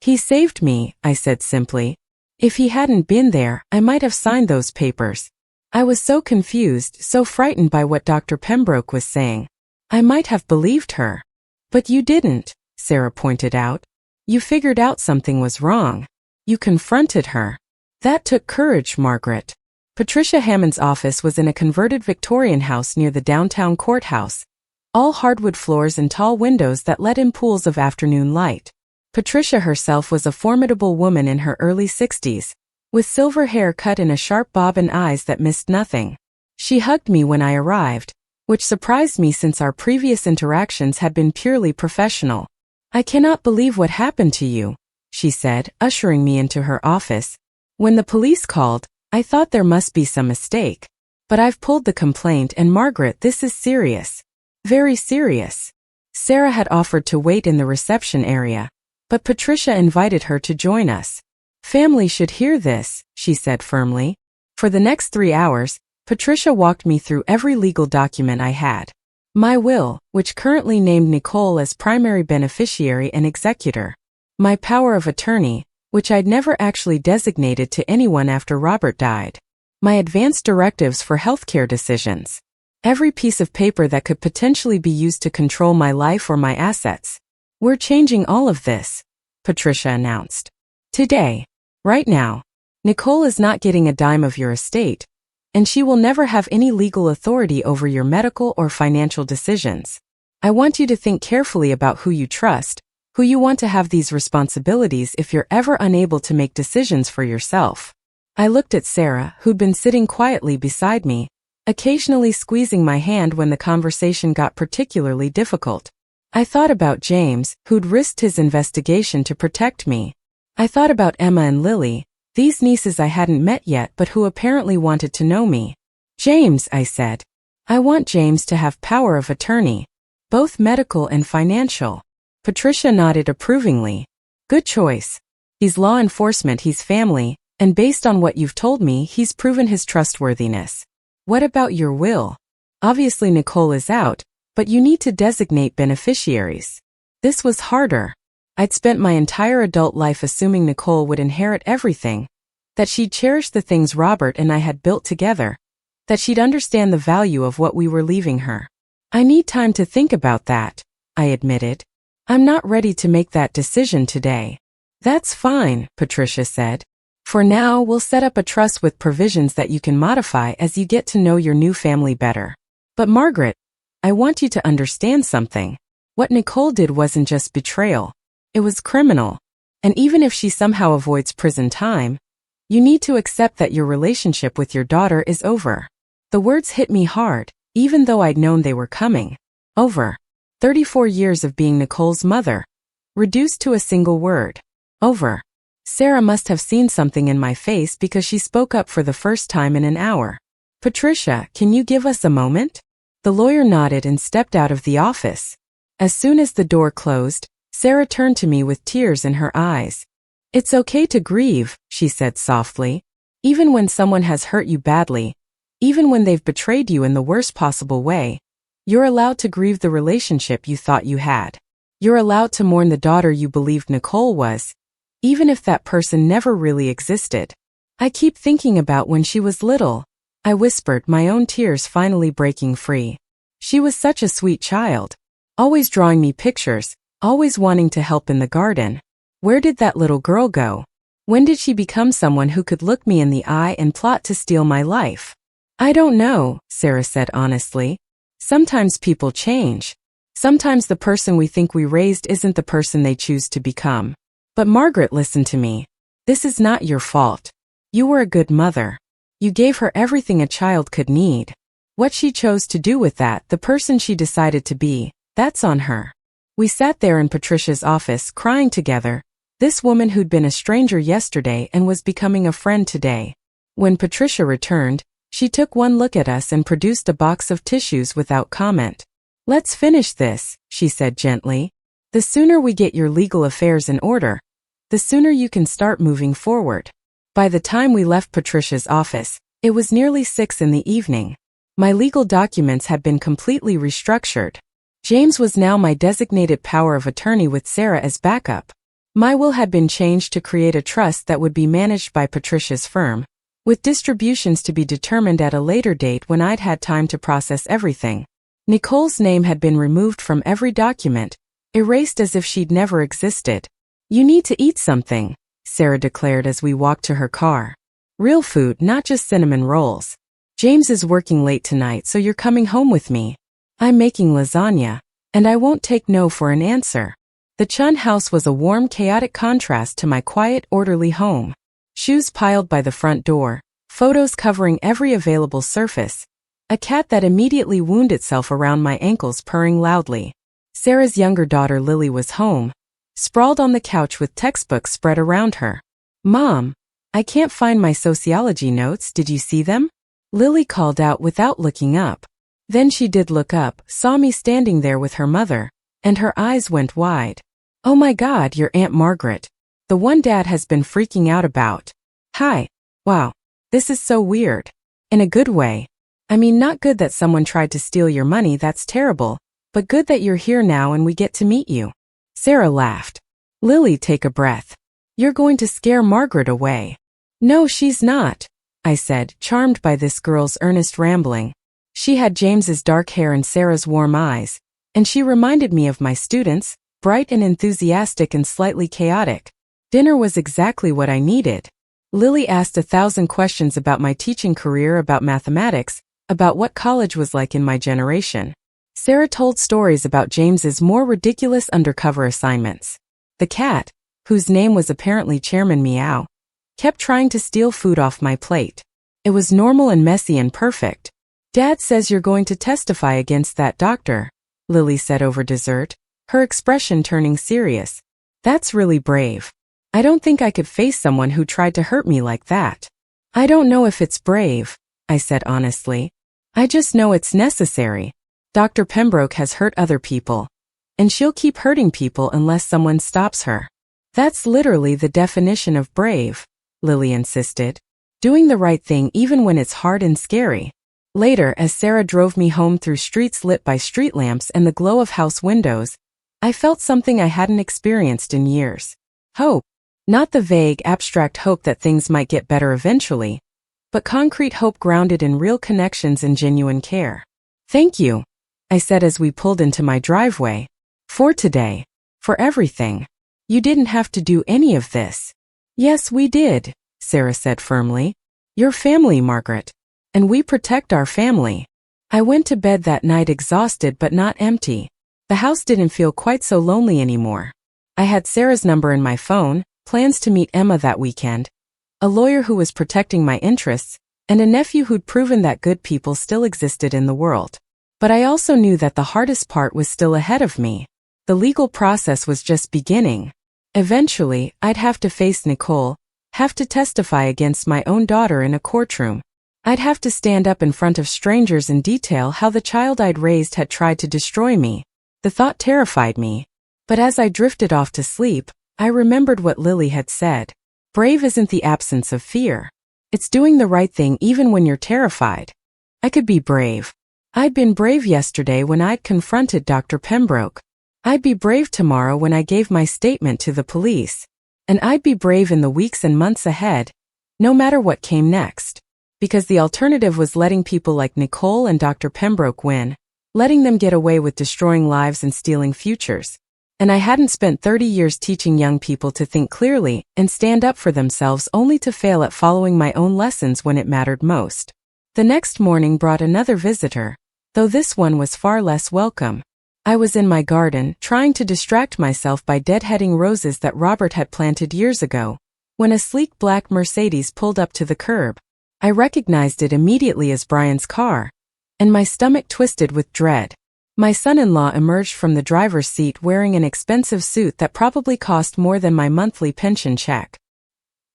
He saved me, I said simply. If he hadn't been there, I might have signed those papers. I was so confused, so frightened by what Dr. Pembroke was saying. I might have believed her. But you didn't, Sarah pointed out. You figured out something was wrong. You confronted her. That took courage, Margaret. Patricia Hammond's office was in a converted Victorian house near the downtown courthouse. All hardwood floors and tall windows that let in pools of afternoon light. Patricia herself was a formidable woman in her early 60s, with silver hair cut in a sharp bob and eyes that missed nothing. She hugged me when I arrived, which surprised me since our previous interactions had been purely professional. I cannot believe what happened to you, she said, ushering me into her office. When the police called, I thought there must be some mistake. But I've pulled the complaint, and Margaret, this is serious. Very serious. Sarah had offered to wait in the reception area, but Patricia invited her to join us. Family should hear this, she said firmly. For the next 3 hours, Patricia walked me through every legal document I had. My will, which currently named Nicole as primary beneficiary and executor. My power of attorney, which I'd never actually designated to anyone after Robert died. My advance directives for healthcare decisions. Every piece of paper that could potentially be used to control my life or my assets. We're changing all of this. Patricia announced. Today. Right now. Nicole is not getting a dime of your estate, and she will never have any legal authority over your medical or financial decisions. I want you to think carefully about who you trust, who you want to have these responsibilities if you're ever unable to make decisions for yourself. I looked at Sarah, who'd been sitting quietly beside me, occasionally squeezing my hand when the conversation got particularly difficult. I thought about James, who'd risked his investigation to protect me. I thought about Emma and Lily, these nieces I hadn't met yet but who apparently wanted to know me. James, I said. I want James to have power of attorney, both medical and financial. Patricia nodded approvingly. Good choice. He's law enforcement, he's family, and based on what you've told me, he's proven his trustworthiness. What about your will? Obviously Nicole is out, but you need to designate beneficiaries. This was harder. I'd spent my entire adult life assuming Nicole would inherit everything, that she'd cherish the things Robert and I had built together, that she'd understand the value of what we were leaving her. I need time to think about that, I admitted. I'm not ready to make that decision today. That's fine, Patricia said. For now, we'll set up a trust with provisions that you can modify as you get to know your new family better. But Margaret, I want you to understand something. What Nicole did wasn't just betrayal. It was criminal. And even if she somehow avoids prison time, you need to accept that your relationship with your daughter is over. The words hit me hard, even though I'd known they were coming. Over. 34 years of being Nicole's mother. Reduced to a single word. Over. Sarah must have seen something in my face because she spoke up for the first time in an hour. Patricia, can you give us a moment? The lawyer nodded and stepped out of the office. As soon as the door closed, Sarah turned to me with tears in her eyes. It's okay to grieve, she said softly. Even when someone has hurt you badly, even when they've betrayed you in the worst possible way, you're allowed to grieve the relationship you thought you had. You're allowed to mourn the daughter you believed Nicole was, even if that person never really existed. I keep thinking about when she was little, I whispered, my own tears finally breaking free. She was such a sweet child, always drawing me pictures, always wanting to help in the garden. Where did that little girl go? When did she become someone who could look me in the eye and plot to steal my life? I don't know, Sarah said honestly. Sometimes people change. Sometimes the person we think we raised isn't the person they choose to become. But Margaret, listen to me. This is not your fault. You were a good mother. You gave her everything a child could need. What she chose to do with that, the person she decided to be, that's on her. We sat there in Patricia's office crying together, this woman who'd been a stranger yesterday and was becoming a friend today. When Patricia returned, she took one look at us and produced a box of tissues without comment. Let's finish this, she said gently. The sooner we get your legal affairs in order, the sooner you can start moving forward. By the time we left Patricia's office, it was nearly 6 in the evening. My legal documents had been completely restructured. James was now my designated power of attorney with Sarah as backup. My will had been changed to create a trust that would be managed by Patricia's firm, with distributions to be determined at a later date when I'd had time to process everything. Nicole's name had been removed from every document, erased as if she'd never existed. You need to eat something, Sarah declared as we walked to her car. Real food, not just cinnamon rolls. James is working late tonight, so you're coming home with me. I'm making lasagna, and I won't take no for an answer. The Chen house was a warm, chaotic contrast to my quiet, orderly home. Shoes piled by the front door, photos covering every available surface, a cat that immediately wound itself around my ankles purring loudly. Sarah's younger daughter Lily was home, sprawled on the couch with textbooks spread around her. Mom, I can't find my sociology notes, did you see them? Lily called out without looking up. Then she did look up, saw me standing there with her mother, and her eyes went wide. Oh my God, your Aunt Margaret. The one Dad has been freaking out about. Hi. Wow. This is so weird. In a good way. I mean, not good that someone tried to steal your money, that's terrible, but good that you're here now and we get to meet you. Sarah laughed. Lily, take a breath. You're going to scare Margaret away. No, she's not, I said, charmed by this girl's earnest rambling. She had James's dark hair and Sarah's warm eyes, and she reminded me of my students, bright and enthusiastic and slightly chaotic. Dinner was exactly what I needed. Lily asked 1,000 questions about my teaching career, about mathematics, about what college was like in my generation. Sarah told stories about James's more ridiculous undercover assignments. The cat, whose name was apparently Chairman Meow, kept trying to steal food off my plate. It was normal and messy and perfect. Dad says you're going to testify against that doctor, Lily said over dessert, her expression turning serious. That's really brave. I don't think I could face someone who tried to hurt me like that. I don't know if it's brave, I said honestly. I just know it's necessary. Dr. Pembroke has hurt other people, and she'll keep hurting people unless someone stops her. That's literally the definition of brave, Lily insisted. Doing the right thing even when it's hard and scary. Later, as Sarah drove me home through streets lit by street lamps and the glow of house windows, I felt something I hadn't experienced in years. Hope. Not the vague, abstract hope that things might get better eventually, but concrete hope grounded in real connections and genuine care. Thank you, I said as we pulled into my driveway. For today. For everything. You didn't have to do any of this. Yes, we did, Sarah said firmly. Your family, Margaret. And we protect our family. I went to bed that night exhausted but not empty. The house didn't feel quite so lonely anymore. I had Sarah's number in my phone, plans to meet Emma that weekend, a lawyer who was protecting my interests, and a nephew who'd proven that good people still existed in the world. But I also knew that the hardest part was still ahead of me. The legal process was just beginning. Eventually, I'd have to face Nicole, have to testify against my own daughter in a courtroom. I'd have to stand up in front of strangers and detail how the child I'd raised had tried to destroy me. The thought terrified me. But as I drifted off to sleep, I remembered what Lily had said. Brave isn't the absence of fear. It's doing the right thing even when you're terrified. I could be brave. I'd been brave yesterday when I'd confronted Dr. Pembroke. I'd be brave tomorrow when I gave my statement to the police. And I'd be brave in the weeks and months ahead, no matter what came next. Because the alternative was letting people like Nicole and Dr. Pembroke win, letting them get away with destroying lives and stealing futures. And I hadn't spent 30 years teaching young people to think clearly and stand up for themselves only to fail at following my own lessons when it mattered most. The next morning brought another visitor, though this one was far less welcome. I was in my garden, trying to distract myself by deadheading roses that Robert had planted years ago, when a sleek black Mercedes pulled up to the curb. I recognized it immediately as Brian's car, and my stomach twisted with dread. My son-in-law emerged from the driver's seat wearing an expensive suit that probably cost more than my monthly pension check.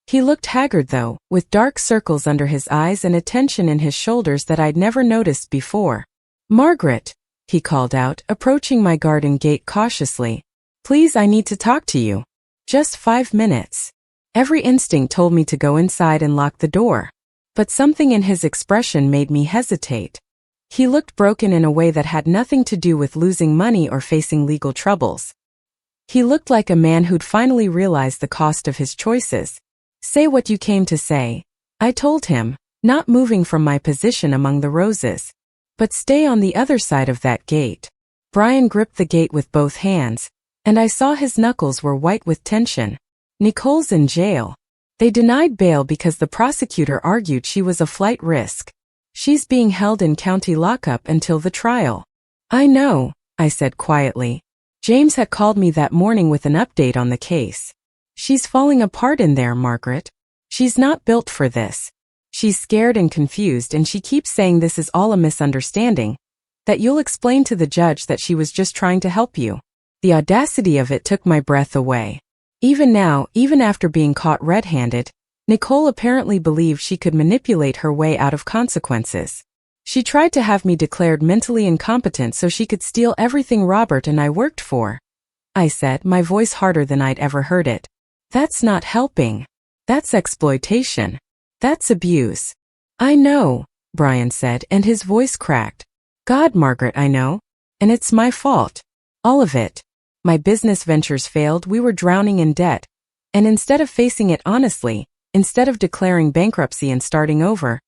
He looked haggard though, with dark circles under his eyes and a tension in his shoulders that I'd never noticed before. "Margaret," he called out, approaching my garden gate cautiously. "Please, I need to talk to you. Just 5 minutes." Every instinct told me to go inside and lock the door. But something in his expression made me hesitate. He looked broken in a way that had nothing to do with losing money or facing legal troubles. He looked like a man who'd finally realized the cost of his choices. "Say what you came to say," I told him, not moving from my position among the roses. "But stay on the other side of that gate." Brian gripped the gate with both hands, and I saw his knuckles were white with tension. "Nicole's in jail. They denied bail because the prosecutor argued she was a flight risk. She's being held in county lockup until the trial." "I know," I said quietly. James had called me that morning with an update on the case. "She's falling apart in there, Margaret. She's not built for this. She's scared and confused, and she keeps saying this is all a misunderstanding, that you'll explain to the judge that she was just trying to help you." The audacity of it took my breath away. Even now, even after being caught red-handed, Nicole apparently believed she could manipulate her way out of consequences. She tried to have me declared mentally incompetent so she could steal everything Robert and I worked for. I said, my voice harder than I'd ever heard it. "That's not helping. That's exploitation. That's abuse." "I know," Brian said, and his voice cracked. "God, Margaret, I know. And it's my fault. All of it. My business ventures failed, we were drowning in debt. And instead of facing it honestly, instead of declaring bankruptcy and starting over,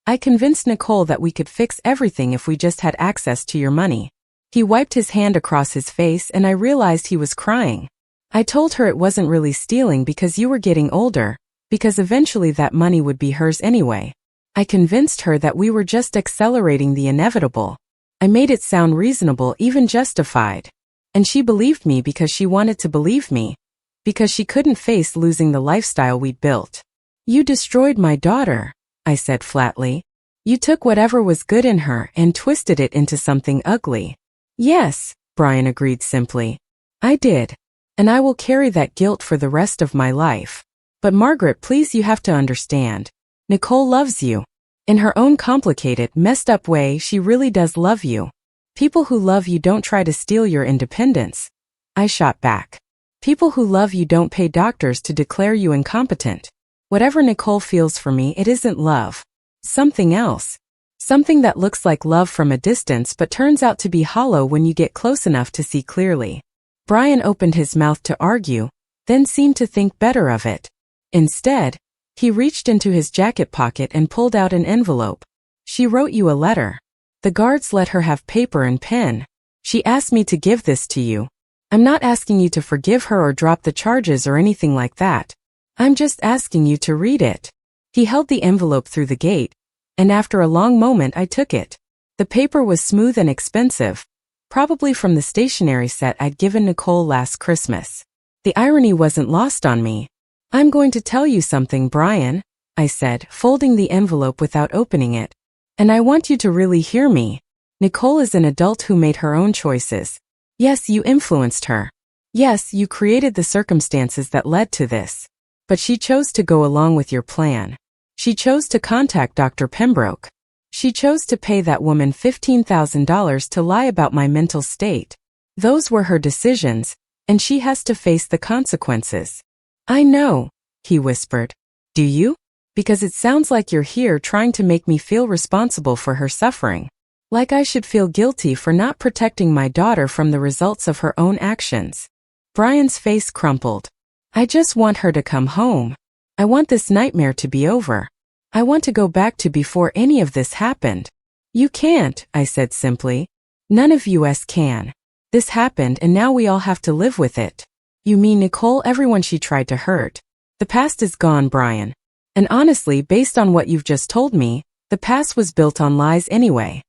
I convinced Nicole that we could fix everything if we just had access to your money. He wiped his hand across his face and I realized he was crying. I told her it wasn't really stealing because you were getting older, because eventually that money would be hers anyway. I convinced her that we were just accelerating the inevitable. I made it sound reasonable, even justified. And she believed me because she wanted to believe me, because she couldn't face losing the lifestyle we'd built. You destroyed my daughter, I said flatly. You took whatever was good in her and twisted it into something ugly. Yes, Brian agreed simply. I did. And I will carry that guilt for the rest of my life. But Margaret, please, you have to understand. Nicole loves you. In her own complicated, messed up way, she really does love you. People who love you don't try to steal your independence. I shot back. People who love you don't pay doctors to declare you incompetent. Whatever Nicole feels for me, it isn't love. Something else. Something that looks like love from a distance but turns out to be hollow when you get close enough to see clearly. Brian opened his mouth to argue, then seemed to think better of it. Instead, he reached into his jacket pocket and pulled out an envelope. She wrote you a letter. The guards let her have paper and pen. She asked me to give this to you. I'm not asking you to forgive her or drop the charges or anything like that. I'm just asking you to read it. He held the envelope through the gate, and after a long moment I took it. The paper was smooth and expensive, probably from the stationery set I'd given Nicole last Christmas. The irony wasn't lost on me. I'm going to tell you something, Brian, I said, folding the envelope without opening it. And I want you to really hear me. Nicole is an adult who made her own choices. Yes, you influenced her. Yes, you created the circumstances that led to this. But she chose to go along with your plan. She chose to contact Dr. Pembroke. She chose to pay that woman $15,000 to lie about my mental state. Those were her decisions, and she has to face the consequences. I know, he whispered. Do you? Because it sounds like you're here trying to make me feel responsible for her suffering. Like I should feel guilty for not protecting my daughter from the results of her own actions. Brian's face crumpled. I just want her to come home. I want this nightmare to be over. I want to go back to before any of this happened. You can't, I said simply. None of us can. This happened and now we all have to live with it. You mean Nicole, everyone she tried to hurt. The past is gone, Brian. And honestly, based on what you've just told me, the past was built on lies anyway.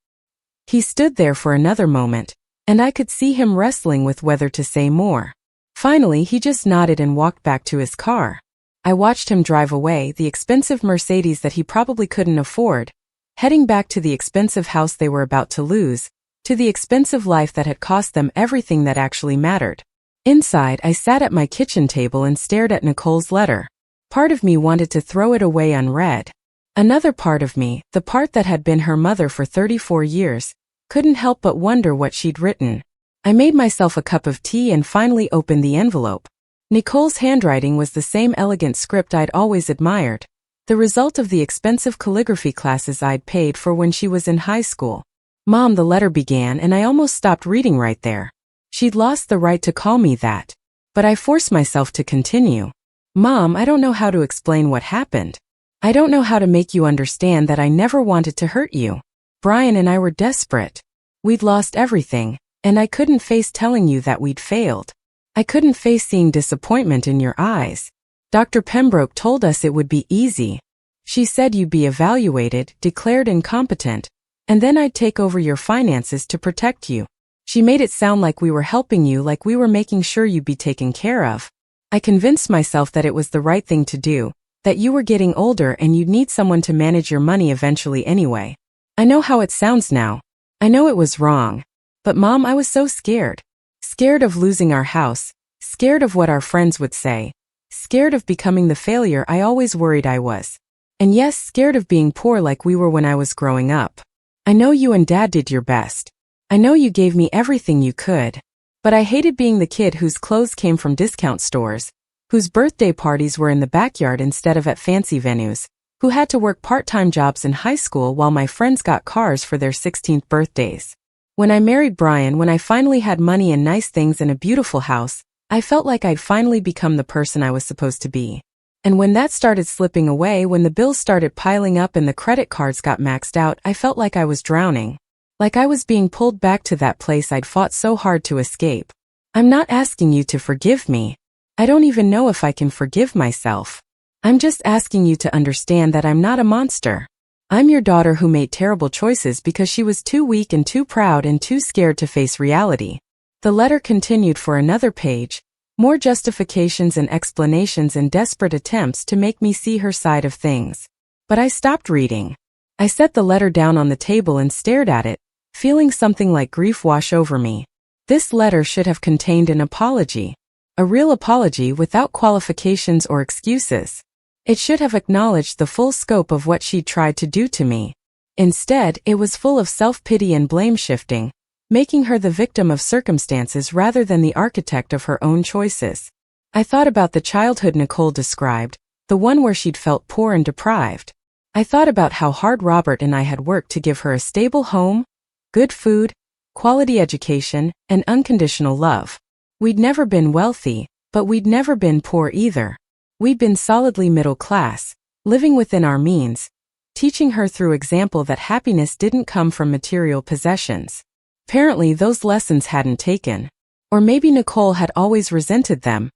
He stood there for another moment, and I could see him wrestling with whether to say more. Finally, he just nodded and walked back to his car. I watched him drive away, the expensive Mercedes that he probably couldn't afford, heading back to the expensive house they were about to lose, to the expensive life that had cost them everything that actually mattered. Inside, I sat at my kitchen table and stared at Nicole's letter. Part of me wanted to throw it away unread. Another part of me, the part that had been her mother for 34 years, couldn't help but wonder what she'd written. I made myself a cup of tea and finally opened the envelope. Nicole's handwriting was the same elegant script I'd always admired, the result of the expensive calligraphy classes I'd paid for when she was in high school. Mom, the letter began, and I almost stopped reading right there. She'd lost the right to call me that. But I forced myself to continue. Mom, I don't know how to explain what happened. I don't know how to make you understand that I never wanted to hurt you. Brian and I were desperate. We'd lost everything, and I couldn't face telling you that we'd failed. I couldn't face seeing disappointment in your eyes. Dr. Pembroke told us it would be easy. She said you'd be evaluated, declared incompetent, and then I'd take over your finances to protect you. She made it sound like we were helping you, like we were making sure you'd be taken care of. I convinced myself that it was the right thing to do, that you were getting older and you'd need someone to manage your money eventually anyway. I know how it sounds now. I know it was wrong. But Mom, I was so scared. Scared of losing our house, scared of what our friends would say, scared of becoming the failure I always worried I was. And yes, scared of being poor like we were when I was growing up. I know you and Dad did your best. I know you gave me everything you could. But I hated being the kid whose clothes came from discount stores, whose birthday parties were in the backyard instead of at fancy venues, who had to work part-time jobs in high school while my friends got cars for their 16th birthdays. When I married Brian, when I finally had money and nice things and a beautiful house, I felt like I'd finally become the person I was supposed to be. And when that started slipping away, when the bills started piling up and the credit cards got maxed out, I felt like I was drowning. Like I was being pulled back to that place I'd fought so hard to escape. I'm not asking you to forgive me. I don't even know if I can forgive myself. I'm just asking you to understand that I'm not a monster. I'm your daughter who made terrible choices because she was too weak and too proud and too scared to face reality. The letter continued for another page, more justifications and explanations and desperate attempts to make me see her side of things. But I stopped reading. I set the letter down on the table and stared at it, feeling something like grief wash over me. This letter should have contained an apology. A real apology without qualifications or excuses. It should have acknowledged the full scope of what she'd tried to do to me. Instead, it was full of self-pity and blame-shifting, making her the victim of circumstances rather than the architect of her own choices. I thought about the childhood Nicole described, the one where she'd felt poor and deprived. I thought about how hard Robert and I had worked to give her a stable home, good food, quality education, and unconditional love. We'd never been wealthy, but we'd never been poor either. We'd been solidly middle class, living within our means, teaching her through example that happiness didn't come from material possessions. Apparently those lessons hadn't taken. Or maybe Nicole had always resented them,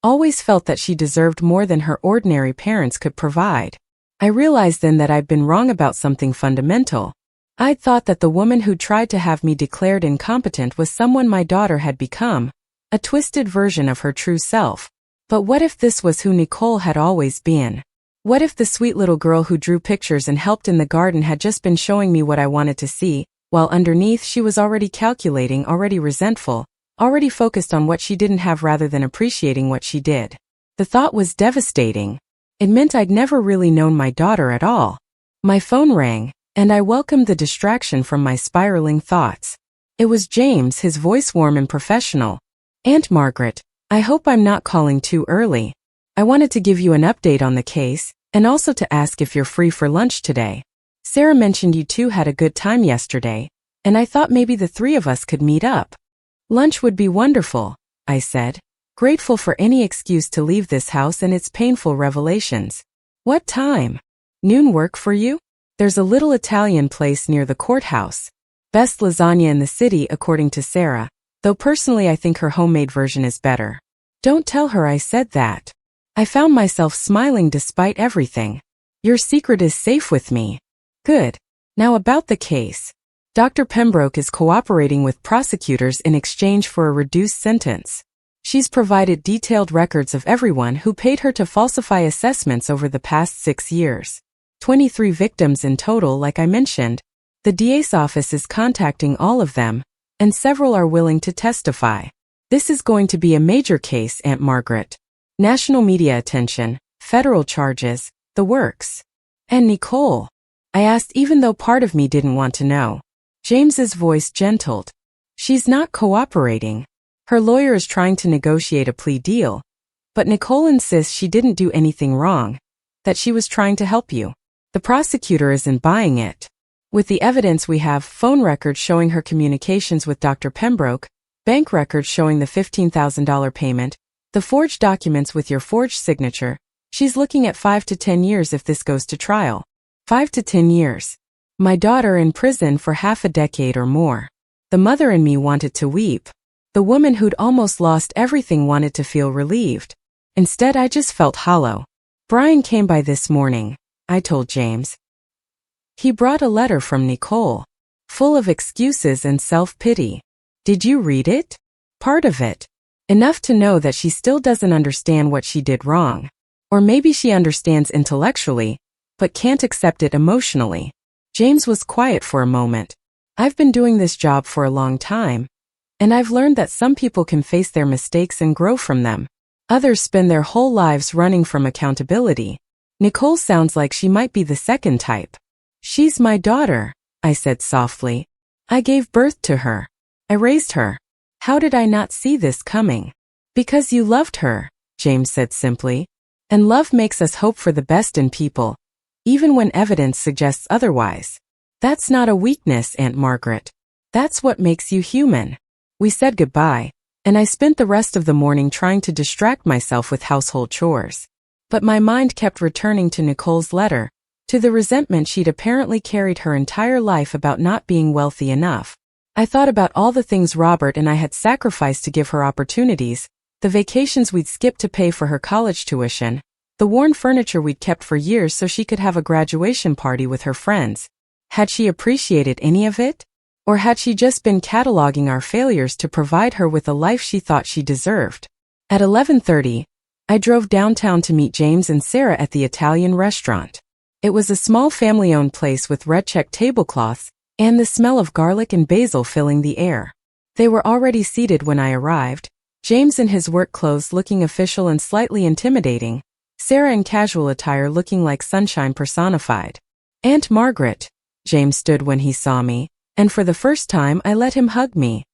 always felt that she deserved more than her ordinary parents could provide. I realized then that I'd been wrong about something fundamental. I'd thought that the woman who tried to have me declared incompetent was someone my daughter had become, a twisted version of her true self. But what if this was who Nicole had always been? What if the sweet little girl who drew pictures and helped in the garden had just been showing me what I wanted to see, while underneath she was already calculating, already resentful, already focused on what she didn't have rather than appreciating what she did? The thought was devastating. It meant I'd never really known my daughter at all. My phone rang, and I welcomed the distraction from my spiraling thoughts. It was James, his voice warm and professional. "Aunt Margaret, I hope I'm not calling too early. I wanted to give you an update on the case, and also to ask if you're free for lunch today. Sarah mentioned you two had a good time yesterday, and I thought maybe the three of us could meet up." "Lunch would be wonderful," I said, grateful for any excuse to leave this house and its painful revelations. "What time? Noon work for you? There's a little Italian place near the courthouse. Best lasagna in the city according to Sarah. Though personally I think her homemade version is better." "Don't tell her I said that." I found myself smiling despite everything. "Your secret is safe with me." "Good. Now about the case. Dr. Pembroke is cooperating with prosecutors in exchange for a reduced sentence. She's provided detailed records of everyone who paid her to falsify assessments over the past 6 years. 23 victims in total, like I mentioned. The DA's office is contacting all of them, and several are willing to testify. This is going to be a major case, Aunt Margaret. National media attention, federal charges, the works." "And Nicole?" I asked, even though part of me didn't want to know. James's voice gentled. "She's not cooperating. Her lawyer is trying to negotiate a plea deal, but Nicole insists she didn't do anything wrong, that she was trying to help you. The prosecutor isn't buying it. With the evidence we have, phone records showing her communications with Dr. Pembroke, bank records showing the $15,000 payment, the forged documents with your forged signature, she's looking at 5 to 10 years if this goes to trial. 5 to 10 years. My daughter in prison for half a decade or more." The mother in me wanted to weep. The woman who'd almost lost everything wanted to feel relieved. Instead, I just felt hollow. "Brian came by this morning," I told James. "He brought a letter from Nicole, full of excuses and self-pity. Did you read it?" "Part of it. Enough to know that she still doesn't understand what she did wrong. Or maybe she understands intellectually, but can't accept it emotionally." James was quiet for a moment. "I've been doing this job for a long time, and I've learned that some people can face their mistakes and grow from them. Others spend their whole lives running from accountability. Nicole sounds like she might be the second type." "She's my daughter," I said softly. "I gave birth to her. I raised her. How did I not see this coming?" "Because you loved her," James said simply. "And love makes us hope for the best in people, even when evidence suggests otherwise. That's not a weakness, Aunt Margaret. That's what makes you human." We said goodbye, and I spent the rest of the morning trying to distract myself with household chores. But my mind kept returning to Nicole's letter, to the resentment she'd apparently carried her entire life about not being wealthy enough. I thought about all the things Robert and I had sacrificed to give her opportunities, the vacations we'd skipped to pay for her college tuition, the worn furniture we'd kept for years so she could have a graduation party with her friends. Had she appreciated any of it? Or had she just been cataloging our failures to provide her with a life she thought she deserved? At 11:30, I drove downtown to meet James and Sarah at the Italian restaurant. It was a small family-owned place with red-check tablecloths and the smell of garlic and basil filling the air. They were already seated when I arrived, James in his work clothes looking official and slightly intimidating, Sarah in casual attire looking like sunshine personified. "Aunt Margaret," James stood when he saw me, and for the first time I let him hug me.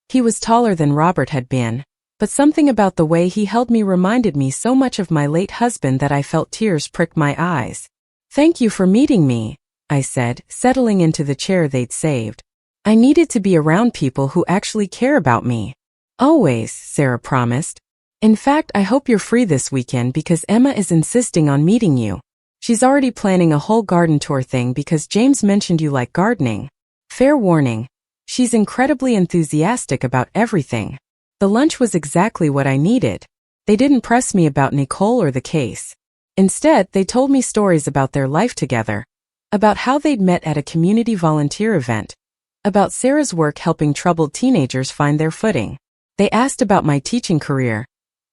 He was taller than Robert had been, but something about the way he held me reminded me so much of my late husband that I felt tears prick my eyes. "Thank you for meeting me," I said, settling into the chair they'd saved. "I needed to be around people who actually care about me." "Always," Sarah promised. "In fact, I hope you're free this weekend because Emma is insisting on meeting you. She's already planning a whole garden tour thing because James mentioned you like gardening. Fair warning, she's incredibly enthusiastic about everything." The lunch was exactly what I needed. They didn't press me about Nicole or the case. Instead, they told me stories about their life together, about how they'd met at a community volunteer event, about Sarah's work helping troubled teenagers find their footing. They asked about my teaching career,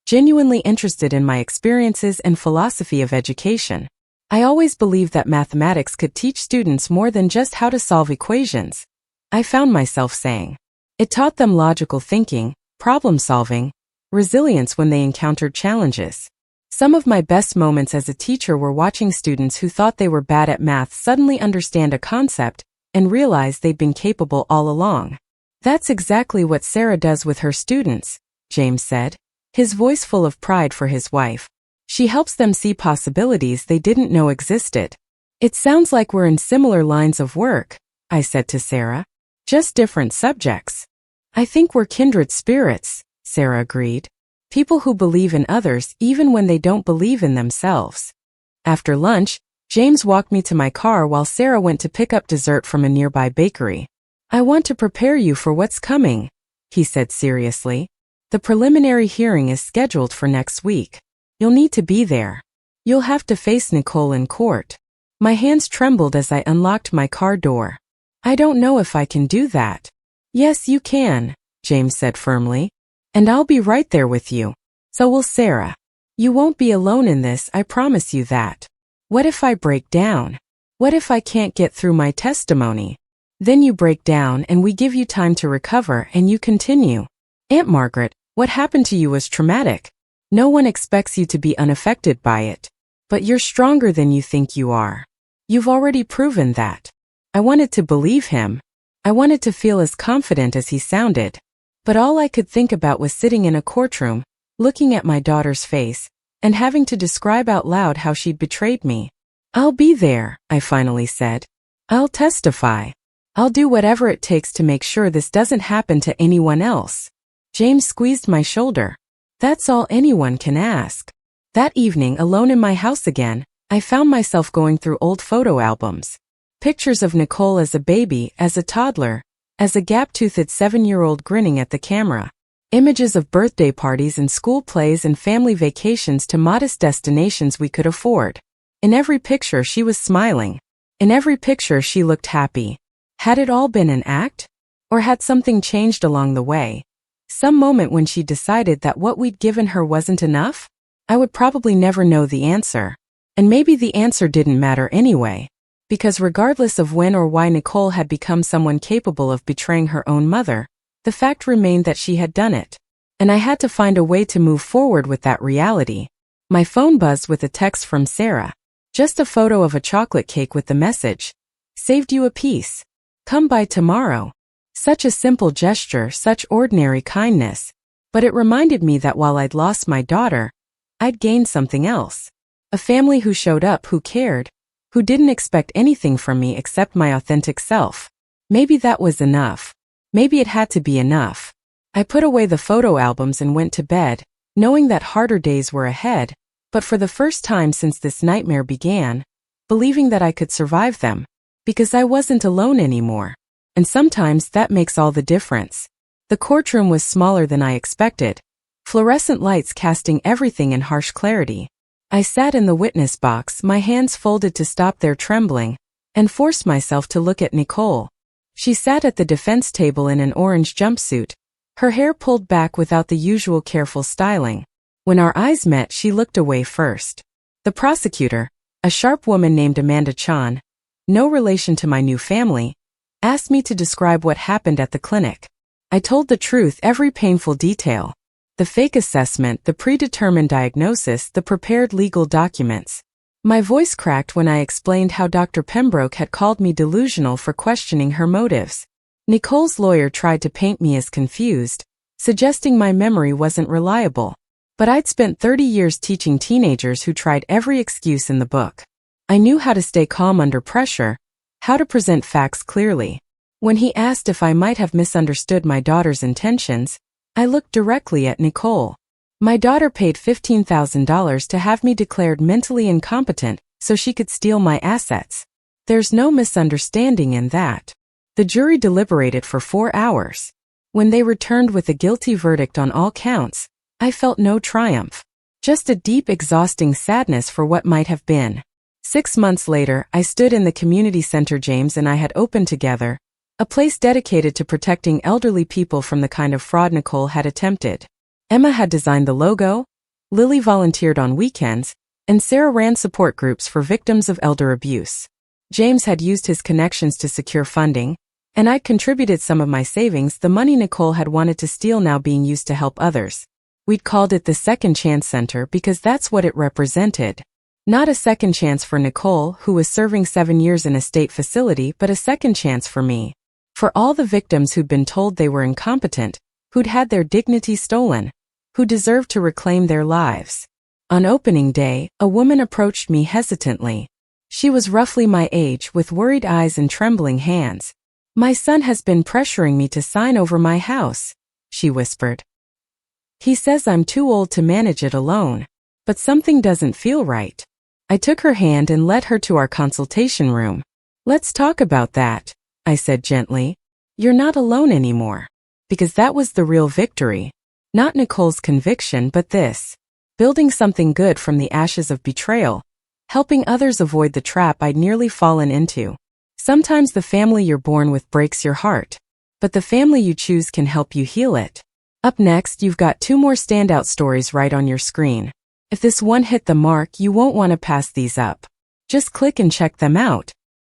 genuinely interested in my experiences and philosophy of education. I always believed that mathematics could teach students more than just how to solve equations, I found myself saying. It taught them logical thinking, problem solving, resilience when they encountered challenges. Some of my best moments as a teacher were watching students who thought they were bad at math suddenly understand a concept and realize they'd been capable all along. "That's exactly what Sarah does with her students," James said, his voice full of pride for his wife. "She helps them see possibilities they didn't know existed." "It sounds like we're in similar lines of work," I said to Sarah. "Just different subjects." "I think we're kindred spirits," Sarah agreed. "People who believe in others even when they don't believe in themselves." After lunch, James walked me to my car while Sarah went to pick up dessert from a nearby bakery. "I want to prepare you for what's coming," he said seriously. "The preliminary hearing is scheduled for next week. You'll need to be there. You'll have to face Nicole in court." My hands trembled as I unlocked my car door. "I don't know if I can do that." "Yes, you can," James said firmly. "And I'll be right there with you. So will Sarah. You won't be alone in this, I promise you that. What if I break down? What if I can't get through my testimony? Then you break down and we give you time to recover and you continue. Aunt Margaret, what happened to you was traumatic. No one expects you to be unaffected by it. But you're stronger than you think you are. You've already proven that." I wanted to believe him. I wanted to feel as confident as he sounded. But all I could think about was sitting in a courtroom, looking at my daughter's face, and having to describe out loud how she'd betrayed me. "I'll be there," I finally said. "I'll testify. I'll do whatever it takes to make sure this doesn't happen to anyone else." James squeezed my shoulder. "That's all anyone can ask." That evening, alone in my house again, I found myself going through old photo albums. Pictures of Nicole as a baby, as a toddler, as a gap-toothed 7-year-old grinning at the camera. Images of birthday parties and school plays and family vacations to modest destinations we could afford. In every picture she was smiling. In every picture she looked happy. Had it all been an act? Or had something changed along the way? Some moment when she decided that what we'd given her wasn't enough? I would probably never know the answer. And maybe the answer didn't matter anyway. Because regardless of when or why Nicole had become someone capable of betraying her own mother, the fact remained that she had done it. And I had to find a way to move forward with that reality. My phone buzzed with a text from Sarah. Just a photo of a chocolate cake with the message, "Saved you a piece. Come by tomorrow." Such a simple gesture, such ordinary kindness. But it reminded me that while I'd lost my daughter, I'd gained something else. A family who showed up, who cared, who didn't expect anything from me except my authentic self. Maybe that was enough. Maybe it had to be enough. I put away the photo albums and went to bed, knowing that harder days were ahead, but for the first time since this nightmare began, believing that I could survive them, because I wasn't alone anymore. And sometimes that makes all the difference. The courtroom was smaller than I expected, fluorescent lights casting everything in harsh clarity. I sat in the witness box, my hands folded to stop their trembling, and forced myself to look at Nicole. She sat at the defense table in an orange jumpsuit, her hair pulled back without the usual careful styling. When our eyes met, she looked away first. The prosecutor, a sharp woman named Margaret Chen, no relation to my new family, asked me to describe what happened at the clinic. I told the truth, every painful detail. The fake assessment, the predetermined diagnosis, the prepared legal documents. My voice cracked when I explained how Dr. Pembroke had called me delusional for questioning her motives. Nicole's lawyer tried to paint me as confused, suggesting my memory wasn't reliable. But I'd spent 30 years teaching teenagers who tried every excuse in the book. I knew how to stay calm under pressure, how to present facts clearly. When he asked if I might have misunderstood my daughter's intentions, I looked directly at Nicole. My daughter paid $15,000 to have me declared mentally incompetent so she could steal my assets. There's no misunderstanding in that. The jury deliberated for 4 hours. When they returned with a guilty verdict on all counts, I felt no triumph. Just a deep, exhausting sadness for what might have been. 6 months later, I stood in the community center James and I had opened together, a place dedicated to protecting elderly people from the kind of fraud Nicole had attempted. Emma had designed the logo, Lily volunteered on weekends, and Sarah ran support groups for victims of elder abuse. James had used his connections to secure funding, and I'd contributed some of my savings, the money Nicole had wanted to steal now being used to help others. We'd called it the Second Chance Center because that's what it represented. Not a second chance for Nicole, who was serving 7 years in a state facility, but a second chance for me. For all the victims who'd been told they were incompetent, who'd had their dignity stolen, who deserved to reclaim their lives. On opening day, a woman approached me hesitantly. She was roughly my age, with worried eyes and trembling hands. "My son has been pressuring me to sign over my house," she whispered. "He says I'm too old to manage it alone, but something doesn't feel right." I took her hand and led her to our consultation room. "Let's talk about that," I said gently. "You're not alone anymore." Because that was the real victory. Not Nicole's conviction, but this. Building something good from the ashes of betrayal. Helping others avoid the trap I'd nearly fallen into. Sometimes the family you're born with breaks your heart. But the family you choose can help you heal it. Up next, you've got 2 more standout stories right on your screen. If this one hit the mark, you won't want to pass these up. Just click and check them out.